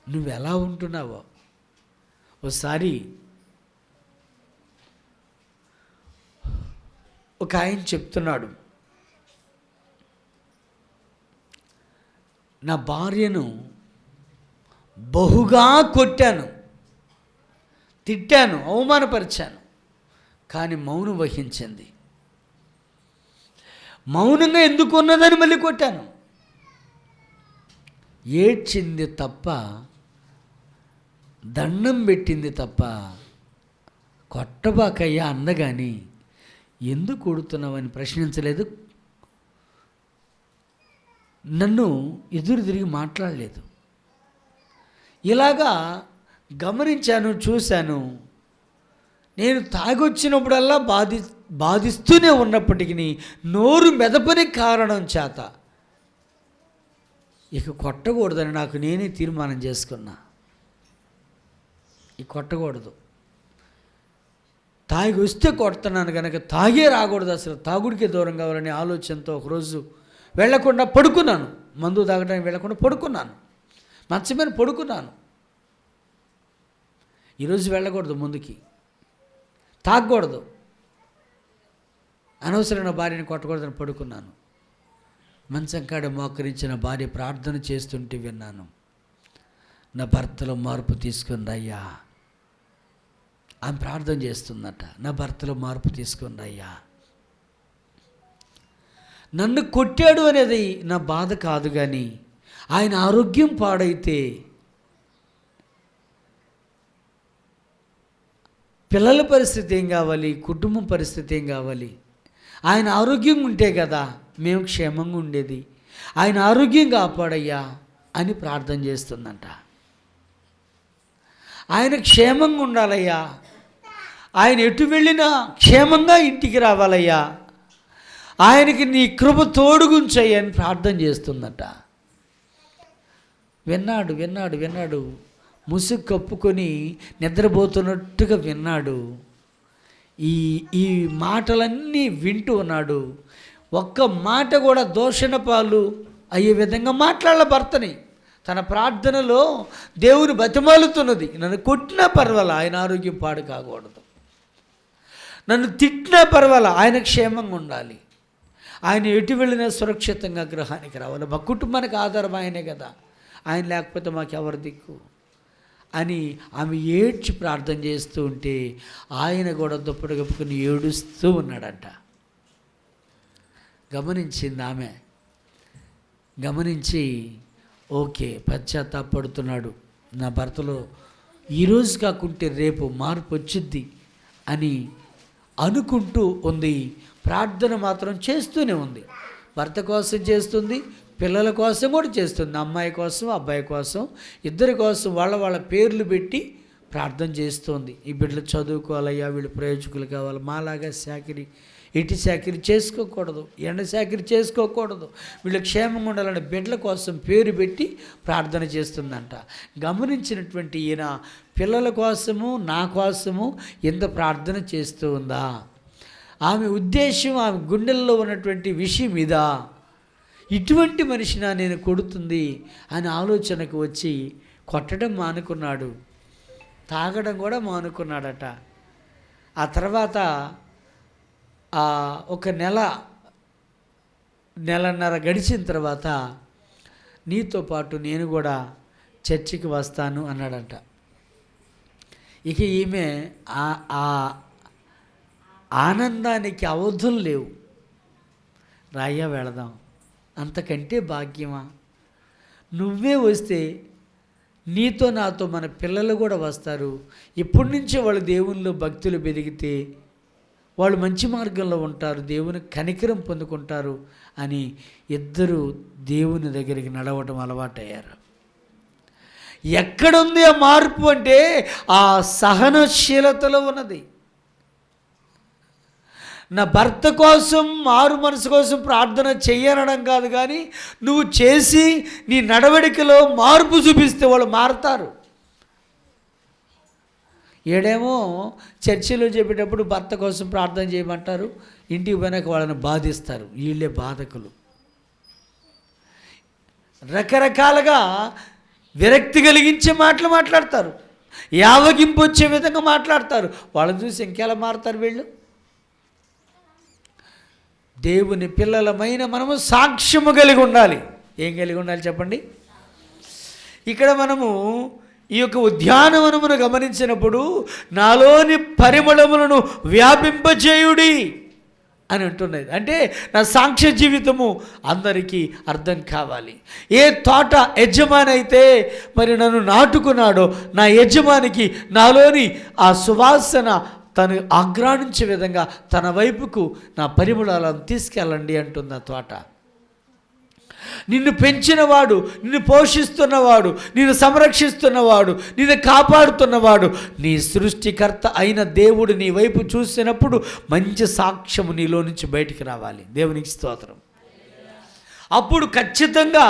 నువ్వు ఎలా ఉంటున్నావో ఒకసారి ఒక ఆయన చెప్తున్నాడు, నా భార్యను బహుగా కొట్టాను, తిట్టాను, అవమానపరిచాను, కానీ మౌనం వహించింది. మౌనంగా ఎందుకు ఉన్నదని మళ్ళీ కొట్టాను. ఏడ్చింది తప్ప, దండం పెట్టింది తప్ప కొట్టబాకయ్యా అందగాని ఎందుకు కొడుతున్నావని ప్రశ్నించలేదు. నన్ను ఎదురు తిరిగి మాట్లాడలేదు. ఇలాగా గమనించాను, చూశాను. నేను తాగొచ్చినప్పుడల్లా బాధిస్తూనే ఉన్నప్పటికీ నోరు మెదపని కారణం చేత ఇక కొట్టకూడదని నాకు నేనే తీర్మానం చేసుకున్నా. ఇక కొట్టకూడదు. తాగి వస్తే కొడుతున్నాను కనుక తాగే రాకూడదు, అసలు తాగుడికే దూరం కావాలనే ఆలోచనతో ఒకరోజు వెళ్లకుండా పడుకున్నాను. మందు తాగడానికి వెళ్లకుండా పడుకున్నాను, మంచం మీద పడుకున్నాను. ఈరోజు వెళ్ళకూడదు, ముందుకి తాగకూడదు, అనవసరమైన భార్యని కొట్టకూడదని పడుకున్నాను. మంచం కాడ మోకరించిన భార్య ప్రార్థన చేస్తుంటే విన్నాను, నా భర్తలో మార్పు తీసుకుని రయ్యా. ఆమె ప్రార్థన చేస్తుందట, నా భర్తలో మార్పు తీసుకుని రయ్యా. నన్ను కొట్టాడు అనేది నా బాధ కాదు, కానీ ఆయన ఆరోగ్యం పాడైతే, పిల్లల పరిస్థితి ఏం కావాలి, కుటుంబం పరిస్థితి ఏం కావాలి? ఆయన ఆరోగ్యంగా ఉంటే కదా మేము క్షేమంగా ఉండేది. ఆయన ఆరోగ్యం కాపాడయ్యా అని ప్రార్థన చేస్తుందంట. ఆయన క్షేమంగా ఉండాలయ్యా, ఆయన ఎటు వెళ్ళినా క్షేమంగా ఇంటికి రావాలయ్యా, ఆయనకి నీ కృప తోడుగుంచయ్యా అని ప్రార్థన చేస్తుందట. విన్నాడు విన్నాడు విన్నాడు, ముసుగు కప్పుకొని నిద్రపోతున్నట్టుగా విన్నాడు. ఈ మాటలన్నీ వింటూ ఉన్నాడు. ఒక్క మాట కూడా దూషణ పాలు అయ్యే విధంగా మాట్లాడాల భర్తని. తన ప్రార్థనలో దేవుని బతిమాలుతున్నది, నన్ను కొట్టినా పర్వాలా ఆయన ఆరోగ్యం పాడు కాకూడదు, నన్ను తిట్టినా పర్వాలా ఆయన క్షేమంగా ఉండాలి, ఆయన ఎటు వెళ్ళినా సురక్షితంగా గృహానికి రావాలి, మా కుటుంబానికి ఆధారం ఆయనే కదా, ఆయన లేకపోతే మాకెవరు దిక్కు అని ఆమె ఏడ్చి ప్రార్థన చేస్తూ ఉంటే ఆయన కూడా దుప్పటి కప్పుకొని ఏడుస్తూ ఉన్నాడంట. గమనించింది ఆమె. గమనించి ఓకే పశ్చాత్తాపడుతున్నాడు, నా భర్తలో ఈరోజు కాకుంటే రేపు మార్పు వచ్చిద్ది అని అనుకుంటూ ఉంది. ప్రార్థన మాత్రం చేస్తూనే ఉంది. భర్త కోసం చేస్తుంది, పిల్లల కోసం కూడా చేస్తుంది. అమ్మాయి కోసం, అబ్బాయి కోసం, ఇద్దరి కోసం వాళ్ళ పేర్లు పెట్టి ప్రార్థన చేస్తుంది. ఈ బిడ్డలు చదువుకోవాలయ్యా, వీళ్ళు ప్రయోజకులు కావాలి, మాలాగా చాకిరి ఇటు చాకిరి చేసుకోకూడదు, ఎండ చాకిరి చేసుకోకూడదు, వీళ్ళు క్షేమంగా ఉండాలని బిడ్డల కోసం పేరు పెట్టి ప్రార్థన చేస్తుందంట. గమనించినటువంటి ఈయన పిల్లల కోసము, నా కోసము ఎంత ప్రార్థన చేస్తూ ఉందా? ఆమె ఉద్దేశం, ఆమె గుండెల్లో ఉన్నటువంటి విషయం ఇదా? ఇటువంటి మనిషినా నేను కొడుతుంది అని ఆలోచనకు వచ్చి కొట్టడం మానుకున్నాడు, తాగడం కూడా మానుకున్నాడట. ఆ తర్వాత ఒక నెలన్నర గడిచిన తర్వాత నీతో పాటు నేను కూడా చర్చికి వస్తాను అన్నాడంట. ఇక ఈమె ఆ ఆనందానికి అవధులు లేవు. రాయ్యా వెళదాం, అంతకంటే భాగ్యమా? నువ్వే వస్తే నీతో నాతో మన పిల్లలు కూడా వస్తారు. ఇప్పటి నుంచే వాళ్ళు దేవునిలో భక్తులు పెరిగితే వాళ్ళు మంచి మార్గంలో ఉంటారు, దేవుని కనికరం పొందుకుంటారు అని ఇద్దరు దేవుని దగ్గరికి నడవటం అలవాటయ్యారు. ఎక్కడుంది ఆ మార్పు అంటే ఆ సహనశీలతలో ఉన్నది. నా భర్త కోసం, మారు మనసు కోసం ప్రార్థన చెయ్యనడం కాదు, కానీ నువ్వు చేసి నీ నడవడికలో మార్పు చూపిస్తే వాళ్ళు మారుతారు. ఏడేమో చర్చిలో చెప్పేటప్పుడు భర్త కోసం ప్రార్థన చేయమంటారు, ఇంటికి పోయినాక వాళ్ళని బాధిస్తారు. వీళ్ళే బాధకులు. రకరకాలుగా విరక్తి కలిగించే మాటలు మాట్లాడతారు, యావగింపు వచ్చే విధంగా మాట్లాడతారు. వాళ్ళని చూసి ఇంకెలా మారుతారు వీళ్ళు? దేవుని పిల్లలమైన మనము సాక్ష్యము కలిగి ఉండాలి. ఏం కలిగి ఉండాలి చెప్పండి? ఇక్కడ మనము ఈ యొక్క ఉద్యానవనమును గమనించినప్పుడు నాలోని పరిమళములను వ్యాపింపజేయుడి అని అంటున్నది. అంటే నా సాక్ష్య జీవితము అందరికీ అర్థం కావాలి. ఏ తోట యజమాని అయితే మరి నన్ను నాటుకున్నాడో నా యజమానికి నాలోని ఆ సువాసన తను ఆగ్రాణించే విధంగా తన వైపుకు నా పరిమళాలను తీసుకెళ్ళండి అంటుంది ఆ తోట. నిన్ను పెంచినవాడు, నిన్ను పోషిస్తున్నవాడు, నిన్ను సంరక్షిస్తున్నవాడు, నిన్ను కాపాడుతున్నవాడు, నీ సృష్టికర్త అయిన దేవుడు నీ వైపు చూసినప్పుడు మంచి సాక్ష్యము నీలో నుంచి బయటికి రావాలి. దేవునికి స్తోత్రం. అప్పుడు ఖచ్చితంగా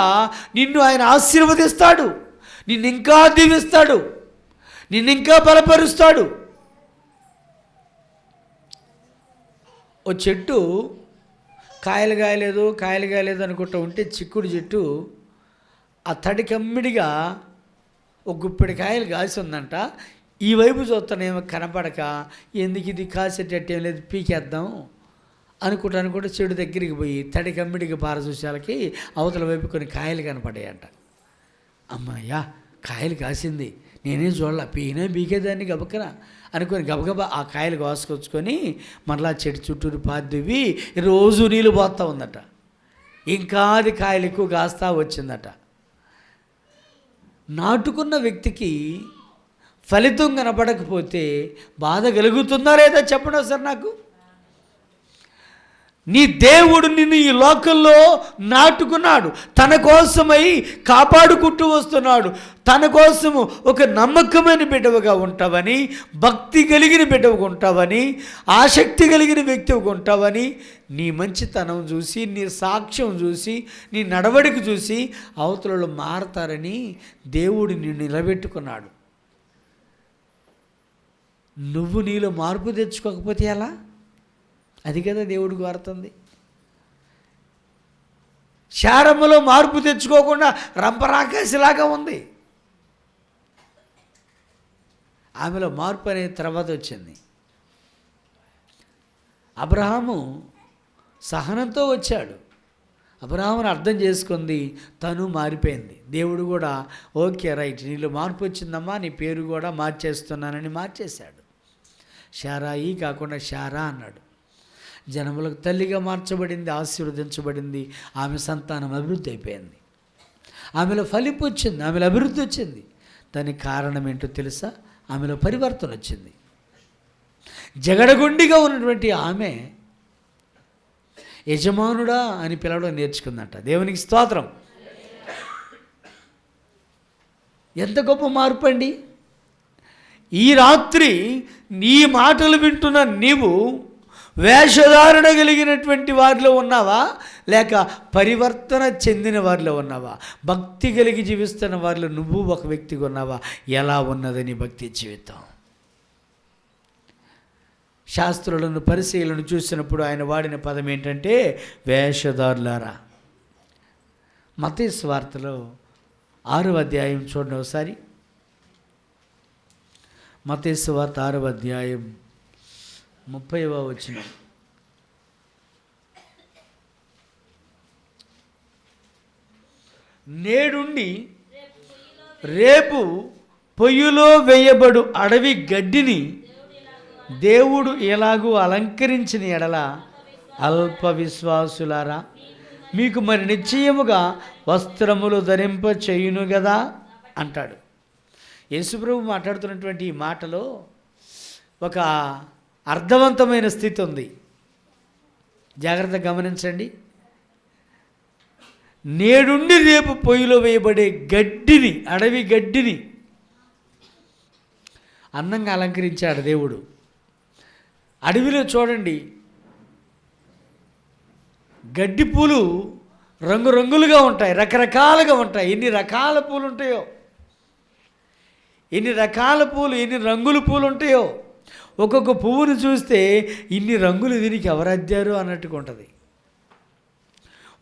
నిన్ను ఆయన ఆశీర్వదిస్తాడు, నిన్ను ఇంకా దీవిస్తాడు, నిన్ను ఇంకా బలపరుస్తాడు. ఓ చెట్టు కాయలు కాయలేదు అనుకుంటూ ఉంటే చిక్కుడు చెట్టు ఆ తడి కమ్మిడిగా ఒక గుప్పెడి కాయలు కాసి ఉందంట. ఈ వైపు చూస్తానేమో కనపడక ఎందుకు ఇది కాసేటట్టేం లేదు పీకేద్దాం అనుకుంటే చెడు దగ్గరికి పోయి తడి కమ్మిడికి పారచూసాలకి అవతల వైపు కొన్ని కాయలు కనపడాయంట. అమ్మాయ్యా కాయలు కాసింది, నేనేం చూడాల, పీకేదాన్ని గబక్కన అనుకొని గబగబా ఆ కాయలు కోసుకొచ్చుకొని మరలా చెట్టు చుట్టూరు పాదివి రోజు నీళ్ళు పోతూ ఉందట. ఇంకా అది కాయలు ఎక్కువ కాస్తా వచ్చిందట. నాటుకున్న వ్యక్తికి ఫలితం కనపడకపోతే బాధ కలుగుతుందా లేదా చెప్పండి ఒకసారి నాకు. నీ దేవుడు నిన్ను ఈ లోకంలో నాటుకున్నాడు, తన కోసమై కాపాడుకుంటూ వస్తున్నాడు. తన కోసము ఒక నమ్మకమైన బిడ్డవుగా ఉంటావని, భక్తి కలిగిన బిడ్డవుగా ఉంటావని, ఆసక్తి కలిగిన వ్యక్తిగా ఉంటావని, నీ మంచితనం చూసి, నీ సాక్ష్యం చూసి, నీ నడవడిక చూసి అవతలలో మారతారని దేవుడు నిన్ను నిలబెట్టుకున్నాడు. నువ్వు నీలో మార్పు తెచ్చుకోకపోతే ఎలా? అది కదా దేవుడికి వాడుతుంది. శారములో మార్పు తెచ్చుకోకుండా రంపరాకాశలాగా ఉంది. ఆమెలో మార్పు అనేది తర్వాత వచ్చింది. అబ్రహాము సహనంతో వచ్చాడు. అబ్రహామును అర్థం చేసుకుంది, తను మారిపోయింది. దేవుడు కూడా ఓకే రైట్, నీలో మార్పు వచ్చిందమ్మా, నీ పేరు కూడా మార్చేస్తున్నానని మార్చేశాడు. శారాయి కాకుండా శారా అన్నాడు. జనములకు తల్లిగా మార్చబడింది, ఆశీర్వదించబడింది. ఆమె సంతానం అభివృద్ధి అయిపోయింది, ఆమెలో ఫలింపు వచ్చింది, ఆమెలో అభివృద్ధి వచ్చింది. దానికి కారణం ఏంటో తెలుసా? ఆమెలో పరివర్తన వచ్చింది. జగడగొండిగా ఉన్నటువంటి ఆమె యజమానుడా అని పిలవడం నేర్చుకుందంట. దేవునికి స్తోత్రం. ఎంత గొప్ప మార్పు అండి. ఈ రాత్రి నీ మాటలు వింటున్న నీవు వేషధారణ కలిగినటువంటి వారిలో ఉన్నావా, లేక పరివర్తన చెందిన వారిలో ఉన్నావా? భక్తి కలిగి జీవిస్తున్న వారిలో నువ్వు ఒక వ్యక్తిగా ఉన్నావా? ఎలా ఉన్నదని భక్తి జీవితం? శాస్త్రులను పరిశీలన చూసినప్పుడు ఆయన వాడిన పదం ఏంటంటే వేషధారులారా. మత్తయి సువార్తలో 6వ అధ్యాయం చూడండి ఒకసారి. మత్తయి సువార్త 6వ అధ్యాయం 30వ వచనం. నేడుండి రేపు పొయ్యిలో వేయబడు అడవి గడ్డిని దేవుడు ఎలాగూ అలంకరించిన ఎడల అల్ప విశ్వాసులారా, మీకు మరి నిశ్చయముగా వస్త్రములు ధరింప చేయును కదా అంటాడు. యేసుప్రభు మాట్లాడుతున్నటువంటి ఈ మాటలో ఒక అర్థవంతమైన స్థితి ఉంది. జాగ్రత్తగా గమనించండి. నేడుండి రేపు పొయ్యిలో వేయబడే గడ్డిని, అడవి గడ్డిని అందంగా అలంకరించాడు దేవుడు. అడవిలో చూడండి, గడ్డి పూలు రంగురంగులుగా ఉంటాయి, రకరకాలుగా ఉంటాయి. ఎన్ని రకాల పూలు ఉంటాయో, ఎన్ని రకాల పూలు, ఎన్ని రంగుల పూలు ఉంటాయో. ఒక్కొక్క పువ్వును చూస్తే ఇన్ని రంగులు దీనికి ఎవరు అద్దారు అన్నట్టుగా ఉంటుంది.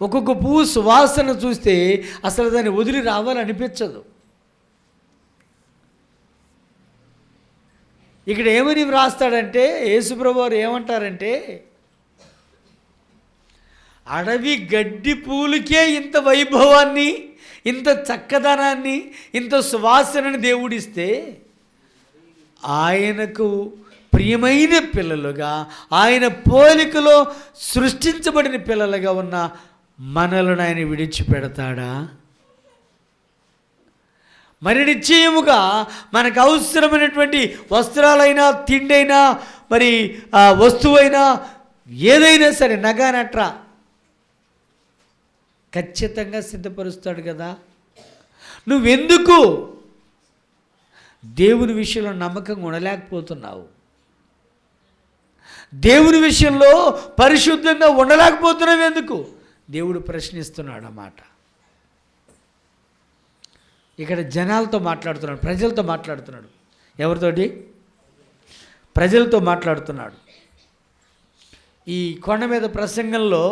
ఒక్కొక్క పువ్వు సువాసన చూస్తే అసలు దాన్ని వదిలి రావాలనిపించదు. ఇక్కడ ఏమని వ్రాస్తాడంటే, యేసుప్రభు వారు ఏమంటారంటే, అడవి గడ్డి పూలకే ఇంత వైభవాన్ని, ఇంత చక్కదనాన్ని, ఇంత సువాసనని దేవుడిస్తే, ఆయనకు ప్రియమైన పిల్లలుగా, ఆయన పోలికలో సృష్టించబడిన పిల్లలుగా ఉన్న మనలను ఆయన విడిచిపెడతాడా? మరి నిశ్చయముగా మనకు అవసరమైనటువంటి వస్త్రాలైనా, తిండైనా, మరి వస్తువైనా, ఏదైనా సరే, నగానట్రా ఖచ్చితంగా సిద్ధపరుస్తాడు కదా. నువ్వెందుకు దేవుని విషయంలో నమ్మకంగా ఉండలేకపోతున్నావు? దేవుని విషయంలో పరిశుద్ధంగా ఉండలేకపోతున్నావు ఎందుకు? దేవుడు ప్రశ్నిస్తున్నాడు అన్నమాట. ఇక్కడ జనాలతో మాట్లాడుతున్నాడు, ప్రజలతో మాట్లాడుతున్నాడు. ఎవరితోటి? ప్రజలతో మాట్లాడుతున్నాడు. ఈ కొండ మీద ప్రసంగంలో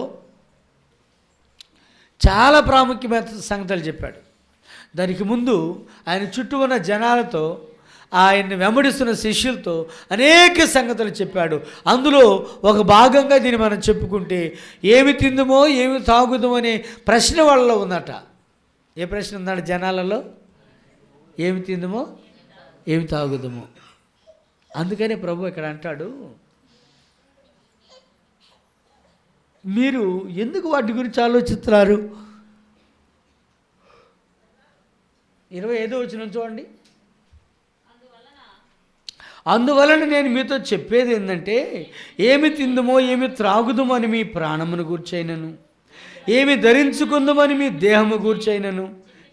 చాలా ప్రాముఖ్యమైన సంగతులు చెప్పాడు. దానికి ముందు ఆయన చుట్టూ ఉన్న జనాలతో, ఆయన్ని వెంబడిస్తున్న శిష్యులతో అనేక సంగతులు చెప్పాడు. అందులో ఒక భాగంగా దీన్ని మనం చెప్పుకుంటే, ఏమి తిందుమో ఏమి తాగుదామో అనే ప్రశ్న వాళ్ళలో ఉందట. ఏ ప్రశ్న ఉందట జనాలలో? ఏమి తిందుమో ఏమి తాగుదామో. అందుకనే ప్రభు ఇక్కడ అంటాడు, మీరు ఎందుకు వాటి గురించి ఆలోచిస్తున్నారు? 25వ వచనం చూడండి. అందువలన నేను మీతో చెప్పేది ఏంటంటే, ఏమి తిందుమో ఏమి త్రాగుదమో అని మీ ప్రాణమును గూర్చైనను, ఏమి ధరించుకుందామని మీ దేహము గూర్చైనను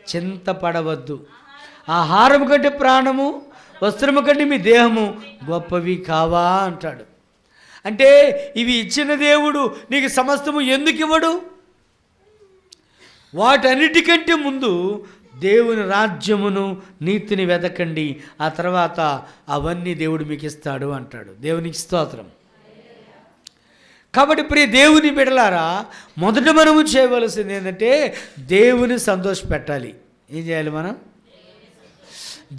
చింతపడవద్దు. ఆహారము కంటే ప్రాణము, వస్త్రము కంటే మీ దేహము గొప్పవి కావా అంటాడు. అంటే ఇవి ఇచ్చిన దేవుడు నీకు సమస్తము ఎందుకు ఇవ్వడు? వాటన్నిటికంటే ముందు దేవుని రాజ్యమును, నీతిని వెతకండి, ఆ తర్వాత అవన్నీ దేవుడు మీకు ఇస్తాడు అంటాడు. దేవునికి స్తోత్రం. కాబట్టి ప్రియ దేవుని బిడ్డలారా, మొదట మనము చేయవలసింది ఏంటంటే, దేవుని సంతోషపెట్టాలి. ఏం చేయాలి మనం?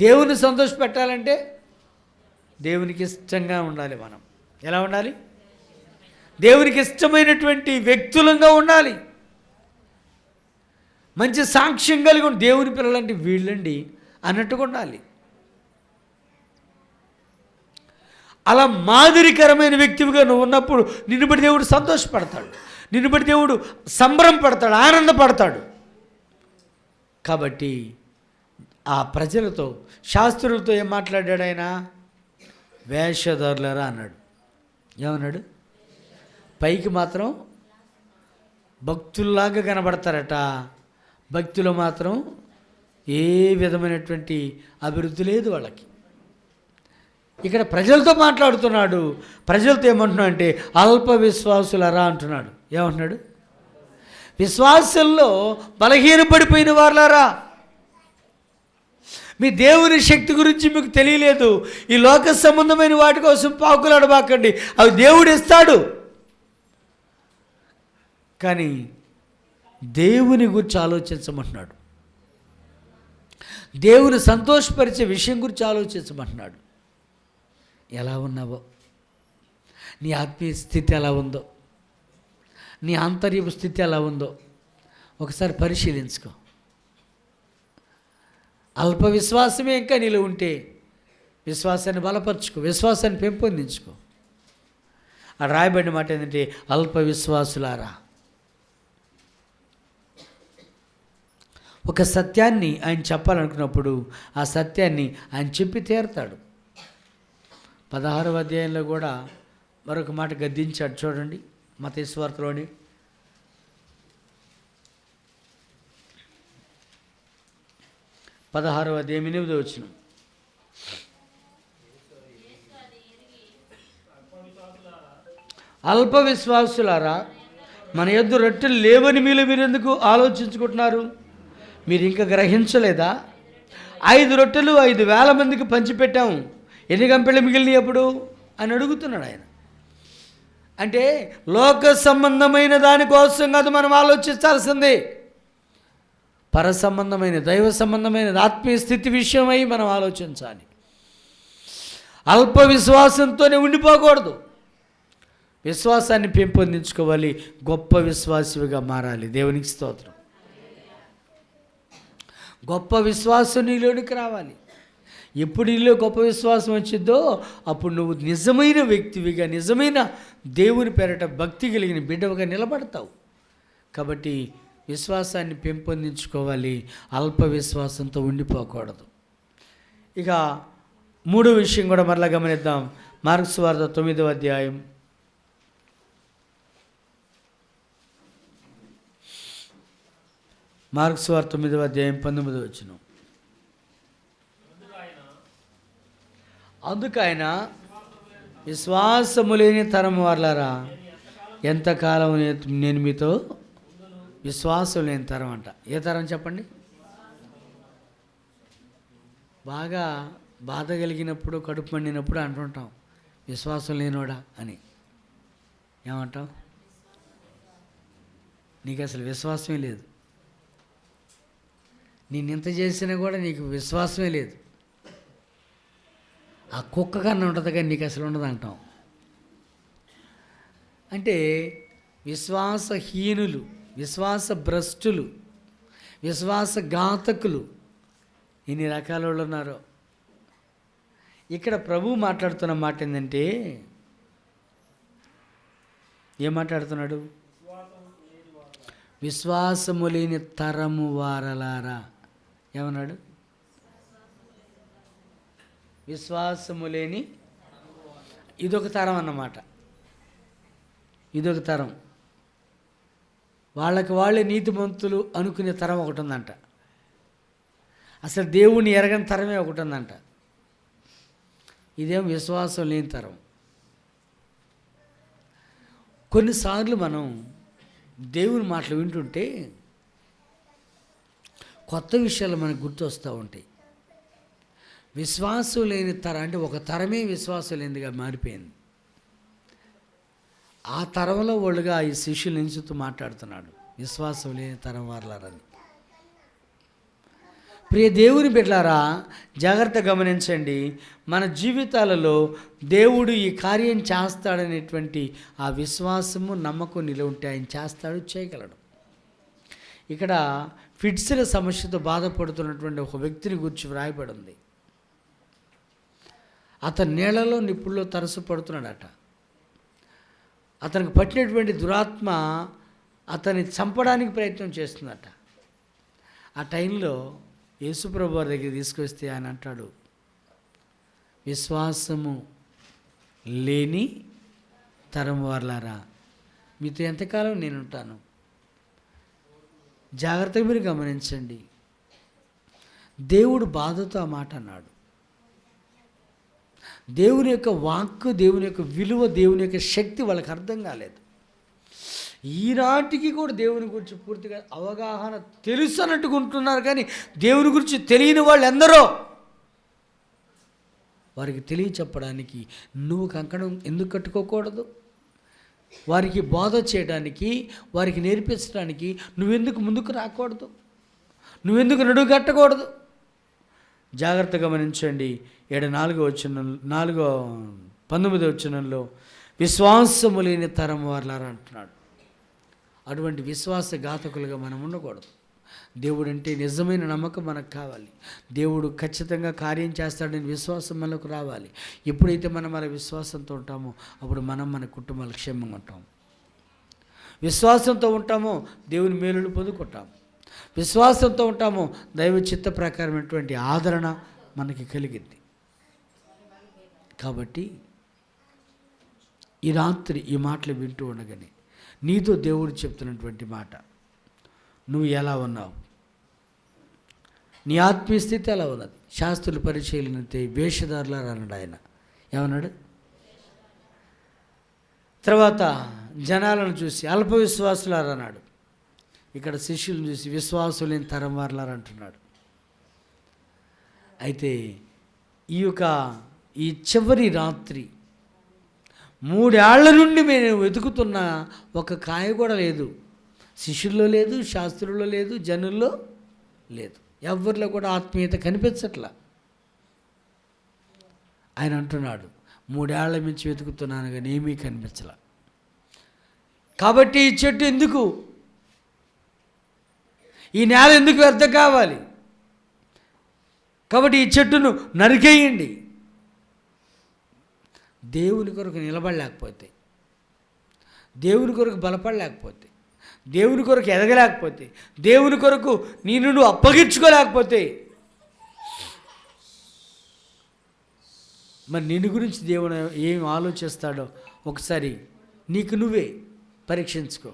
దేవుని సంతోషపెట్టాలంటే దేవునికి ఇష్టంగా ఉండాలి. మనం ఎలా ఉండాలి? దేవునికి ఇష్టమైనటువంటి వ్యక్తులంగా ఉండాలి. మంచి సాక్ష్యం కలిగి ఉండి, దేవుని పిల్లలంటే వీళ్ళండి అన్నట్టుగా ఉండాలి. అలా మాదిరికరమైన వ్యక్తివిగా నువ్వు ఉన్నప్పుడు నిన్ను బట్టి దేవుడు సంతోషపడతాడు, నిన్ను బట్టి దేవుడు సంబరం పడతాడు, ఆనందపడతాడు. కాబట్టి ఆ ప్రజలతో, శాస్త్రులతో ఏం మాట్లాడాడు ఆయన? వేషధారులారా అన్నాడు. ఏమన్నాడు? పైకి మాత్రం భక్తుల్లాగా కనబడతారట, భక్తిలో మాత్రం ఏ విధమైనటువంటి అభివృద్ధి లేదు వాళ్ళకి. ఇక్కడ ప్రజలతో మాట్లాడుతున్నాడు. ప్రజలతో ఏమంటున్నాడు అంటే, అల్ప విశ్వాసులరా అంటున్నాడు. ఏమంటున్నాడు? విశ్వాసంలో బలహీనపడిపోయిన వారులారా, మీ దేవుని శక్తి గురించి మీకు తెలియలేదు. ఈ లోక సంబంధమైన వాటి కోసం పాకులాడబాకండి, అవి దేవుడు ఇస్తాడు. కానీ దేవుని గురించి ఆలోచించమంటున్నాడు. దేవుని సంతోషపరిచే విషయం గురించి ఆలోచించమంటున్నాడు. ఎలా ఉన్నావో, నీ ఆత్మీయ స్థితి ఎలా ఉందో, నీ ఆంతర్యపు స్థితి ఎలా ఉందో ఒకసారి పరిశీలించుకో. అల్ప విశ్వాసమే ఇంకా నీలో ఉంటే విశ్వాసాన్ని బలపరుచుకో, విశ్వాసాన్ని పెంపొందించుకో. ఆ రాయబడిన మాట ఏంటంటే, అల్ప విశ్వాసులారా. ఒక సత్యాన్ని ఆయన చెప్పాలనుకున్నప్పుడు ఆ సత్యాన్ని ఆయన చెప్పి తీరుతాడు. 16వ అధ్యాయంలో కూడా మరొక మాట గద్దించాడు చూడండి, మత్తయి సువార్తలోని 16వ అధ్యాయం 8వ వచనం. అల్ప విశ్వాసులారా, మన యొద్ద రొట్టెలు లేవని మీరు ఎందుకు ఆలోచించుకుంటున్నారు? మీరు ఇంకా గ్రహించలేదా? 5 రొట్టెలు 5,000 మందికి పంచిపెట్టాము, ఎన్ని గంపెళ్ళు మిగిలినాయి అప్పుడు అని అడుగుతున్నాడు ఆయన. అంటే లోక సంబంధమైన దానికోసం కాదు మనం ఆలోచించాల్సింది, పర సంబంధమైన, దైవ సంబంధమైన ఆత్మీయ స్థితి విషయమై మనం ఆలోచించాలి. అల్ప విశ్వాసంతోనే ఉండిపోకూడదు, విశ్వాసాన్ని పెంపొందించుకోవాలి, గొప్ప విశ్వాసిగా మారాలి. దేవునికి స్తోత్రం. గొప్ప విశ్వాసం నీలోనికి రావాలి. ఎప్పుడు నీలో గొప్ప విశ్వాసం వచ్చిందో అప్పుడు నువ్వు నిజమైన వ్యక్తివిగా, నిజమైన దేవుని పేరట భక్తి కలిగిన బిడ్డవుగా నిలబడతావు. కాబట్టి విశ్వాసాన్ని పెంపొందించుకోవాలి, అల్ప విశ్వాసంతో ఉండిపోకూడదు. ఇక 3వ విషయం కూడా మరలా గమనిద్దాం. మార్కు సువార్త 9వ అధ్యాయం 19వ వచనం. అందుకైన విశ్వాసము లేని తరం వారలారా, ఎంతకాలం నేను మీతో విశ్వాసం లేని తరం అంట. ఏ తరం చెప్పండి? బాగా బాధ కలిగినప్పుడు, కడుపు మండినప్పుడు అంటుంటాం, విశ్వాసం లేనోడా అని. ఏమంటాం? నీకు అసలు విశ్వాసమే లేదు, నేను ఇంత చేసినా కూడా నీకు విశ్వాసమే లేదు, ఆ కుక్క కన్నా ఉంటుంది కానీ నీకు అసలు ఉండదు అంటాం. అంటే విశ్వాసహీనులు, విశ్వాస భ్రష్టులు, విశ్వాసఘాతకులు ఎన్ని రకాల వాళ్ళు ఉన్నారో. ఇక్కడ ప్రభువు మాట్లాడుతున్న మాట ఏంటంటే, ఏం మాట్లాడుతున్నాడు? విశ్వాసము లేని తరము వారలారా. ఏమన్నాడు? విశ్వాసము లేని, ఇదొక తరం అన్నమాట. ఇదొక తరం. వాళ్ళకి వాళ్ళే నీతిమంతులు అనుకునే తరం ఒకటి ఉందంట. అసలు దేవుణ్ణి ఎరగని తరమే ఒకటి ఉందంట. ఇదేం విశ్వాసం లేని తరం. కొన్నిసార్లు మనం దేవుని మాటలు వింటుంటే కొత్త విషయాలు మనకు గుర్తొస్తూ ఉంటాయి. విశ్వాసం లేని తరం అంటే ఒక తరమే విశ్వాసం లేనిదిగా మారిపోయింది. ఆ తరంలో వాళ్ళుగా ఈ శిష్యులు నిలుచుతూ మాట్లాడుతున్నాడు, విశ్వాసం లేని తరం వారలారని. ప్రియ దేవుని బిడ్డలారా, జాగ్రత్త గమనించండి. మన జీవితాలలో దేవుడు ఈ కార్యం చేస్తాడనేటువంటి ఆ విశ్వాసము, నమ్మకం నిలవ ఉంటే ఆయన చేస్తాడు, చేయగలడు. ఇక్కడ ఫిట్స్ల సమస్యతో బాధపడుతున్నటువంటి ఒక వ్యక్తిని గురించి వ్రాయబడి ఉంది. అతను నీళ్లలో నిప్పుల్లో తరచు పడుతున్నాడట. అతనికి పట్టినటువంటి దురాత్మ అతన్ని చంపడానికి ప్రయత్నం చేస్తుందట. ఆ టైంలో యేసుప్రభు వారి దగ్గర తీసుకొస్తే ఆయన అంటాడు, విశ్వాసము లేని తరం వారలారా, మీతో ఎంతకాలం నేను ఉంటాను? జాగ్రత్తగా మీరు గమనించండి. దేవుడు బాధతో ఆ మాట అన్నాడు. దేవుని యొక్క వాక్కు, దేవుని యొక్క విలువ, దేవుని యొక్క శక్తి వాళ్ళకి అర్థం కాలేదు. ఈనాటికి కూడా దేవుని గురించి పూర్తిగా అవగాహన తెలుసు అన్నట్టుగా ఉంటున్నారు, కానీ దేవుని గురించి తెలియని వాళ్ళు ఎందరో. వారికి తెలియ చెప్పడానికి నువ్వు కంకణం ఎందుకు కట్టుకోకూడదు? వారికి బోధ చేయడానికి, వారికి నేర్పించడానికి నువ్వెందుకు ముందుకు రాకూడదు? నువ్వెందుకు నడుము కట్టకూడదు? జాగ్రత్తగా గమనించండి. 19వ వచనంలో విశ్వాసము లేని తరం వారలారా అంటున్నాడు. అటువంటి విశ్వాసఘాతకులుగా మనం ఉండకూడదు. దేవుడు అంటే నిజమైన నమ్మకం మనకు కావాలి. దేవుడు ఖచ్చితంగా కార్యం చేస్తాడని విశ్వాసం మనకు రావాలి. ఎప్పుడైతే మనం మన విశ్వాసంతో ఉంటామో అప్పుడు మనం మన కుటుంబాలు క్షేమంగా ఉంటాం. విశ్వాసంతో ఉంటామో దేవుని మేలులు పొందుకుంటాం. విశ్వాసంతో ఉంటామో దైవ చిత్త ప్రకారమైనటువంటి ఆదరణ మనకి కలిగింది. కాబట్టి ఈ రాత్రి ఈ మాటలు వింటూ ఉండగానే నీతో దేవుడు చెప్తున్నటువంటి మాట, నువ్వు ఎలా ఉన్నావు? నీ ఆత్మీయ స్థితి ఎలా ఉన్నది? శాస్త్రులు పరిచయలినంతే వేషధారులారా అన్నాడు ఆయన. ఏమన్నాడు? తర్వాత జనాలను చూసి అల్ప విశ్వాసులారా అన్నాడు. ఇక్కడ శిష్యులను చూసి విశ్వాసం లేని తరం వారలారా అంటున్నాడు. అయితే ఈ చివరి రాత్రి 3 ఏళ్ల నుండి మేము వెతుకుతున్న ఒక కాయ కూడా లేదు. శిష్యుల్లో లేదు, శాస్త్రుల్లో లేదు, జనుల్లో లేదు. ఎవరిలో కూడా ఆత్మీయత కనిపించట్లా. ఆయన అంటున్నాడు, 3 ఏళ్ల నుంచి వెతుకుతున్నాను కానీ ఏమీ కనిపించలా. కాబట్టి ఈ చెట్టు ఎందుకు, ఈ నేల ఎందుకు వ్యర్థం కావాలి? కాబట్టి ఈ చెట్టును నరికేయండి. దేవుని కొరకు నిలబడలేకపోతే, దేవుని కొరకు బలపడలేకపోతే, దేవుని కొరకు ఎదగలేకపోతే, దేవుని కొరకు నువ్వు అప్పగించుకోలేకపోతే మరి నిన్ను గురించి దేవుడు ఏం ఆలోచిస్తాడో ఒకసారి నీకు నువ్వే పరీక్షించుకో.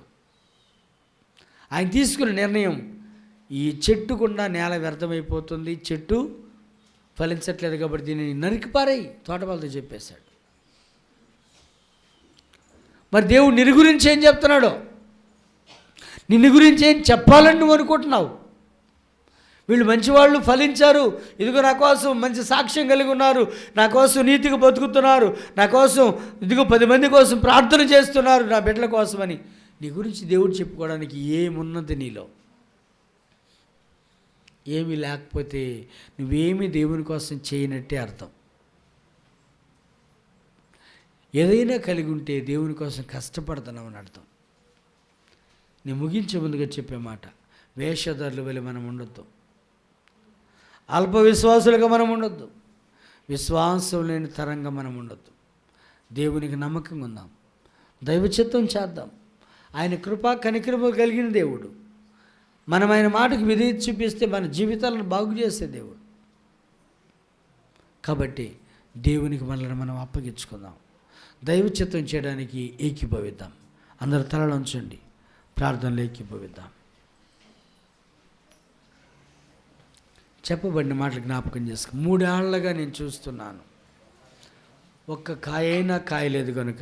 ఆయన తీసుకున్న నిర్ణయం, ఈ చెట్టు గుండా నేల వ్యర్థమైపోతుంది, చెట్టు ఫలించట్లేదు కాబట్టి దీనిని నరికిపారేయి తోటపాలతో చెప్పేశాడు. మరి దేవుడు నిన్ను గురించి ఏం చెప్తున్నాడో, నిన్ను గురించి ఏం చెప్పాలని నువ్వు అనుకుంటున్నావు? వీళ్ళు మంచివాళ్ళు, ఫలించారు, ఇదిగో నా కోసం మంచి సాక్ష్యం కలిగి ఉన్నారు, నా కోసం నీతిగా బతుకుతున్నారు, నా కోసం ఇదిగో 10 మంది కోసం ప్రార్థన చేస్తున్నారు, నా బిడ్డల కోసమని నీ గురించి దేవుడు చెప్పుకోవడానికి ఏమున్నది నీలో? ఏమీ లేకపోతే నువ్వేమీ దేవుని కోసం చేయనట్టే అర్థం. ఏదైనా కలిగి ఉంటే దేవుని కోసం కష్టపడుతున్నామని అర్థం. నేను ముగించే ముందుగా చెప్పే మాట, వేషధారుల వలె మనం ఉండొద్దు, అల్ప విశ్వాసులుగా మనం ఉండొద్దు, విశ్వాసం లేని తరంగా మనం ఉండొద్దు. దేవునికి నమ్మకంగా ఉందాం, దైవ చిత్తం చేద్దాం. ఆయన కృపా కనికరము కలిగిన దేవుడు. మనం ఆయన మాటకు విధేయత చూపిస్తే మన జీవితాలను బాగు చేసే దేవుడు. కాబట్టి దేవునికి మనల్ని మనం అప్పగించుకుందాం, దైవ చిత్తం చేయడానికి ఏకీభవిద్దాం. అందరూ తలలు ఉంచండి, ప్రార్థనలో ఏకీభవిద్దాం. చెప్పబడిన మాటలు జ్ఞాపకం చేసుకో. 3 ఏళ్లుగా నేను చూస్తున్నాను, ఒక్క కాయైనా కాయలేదు కనుక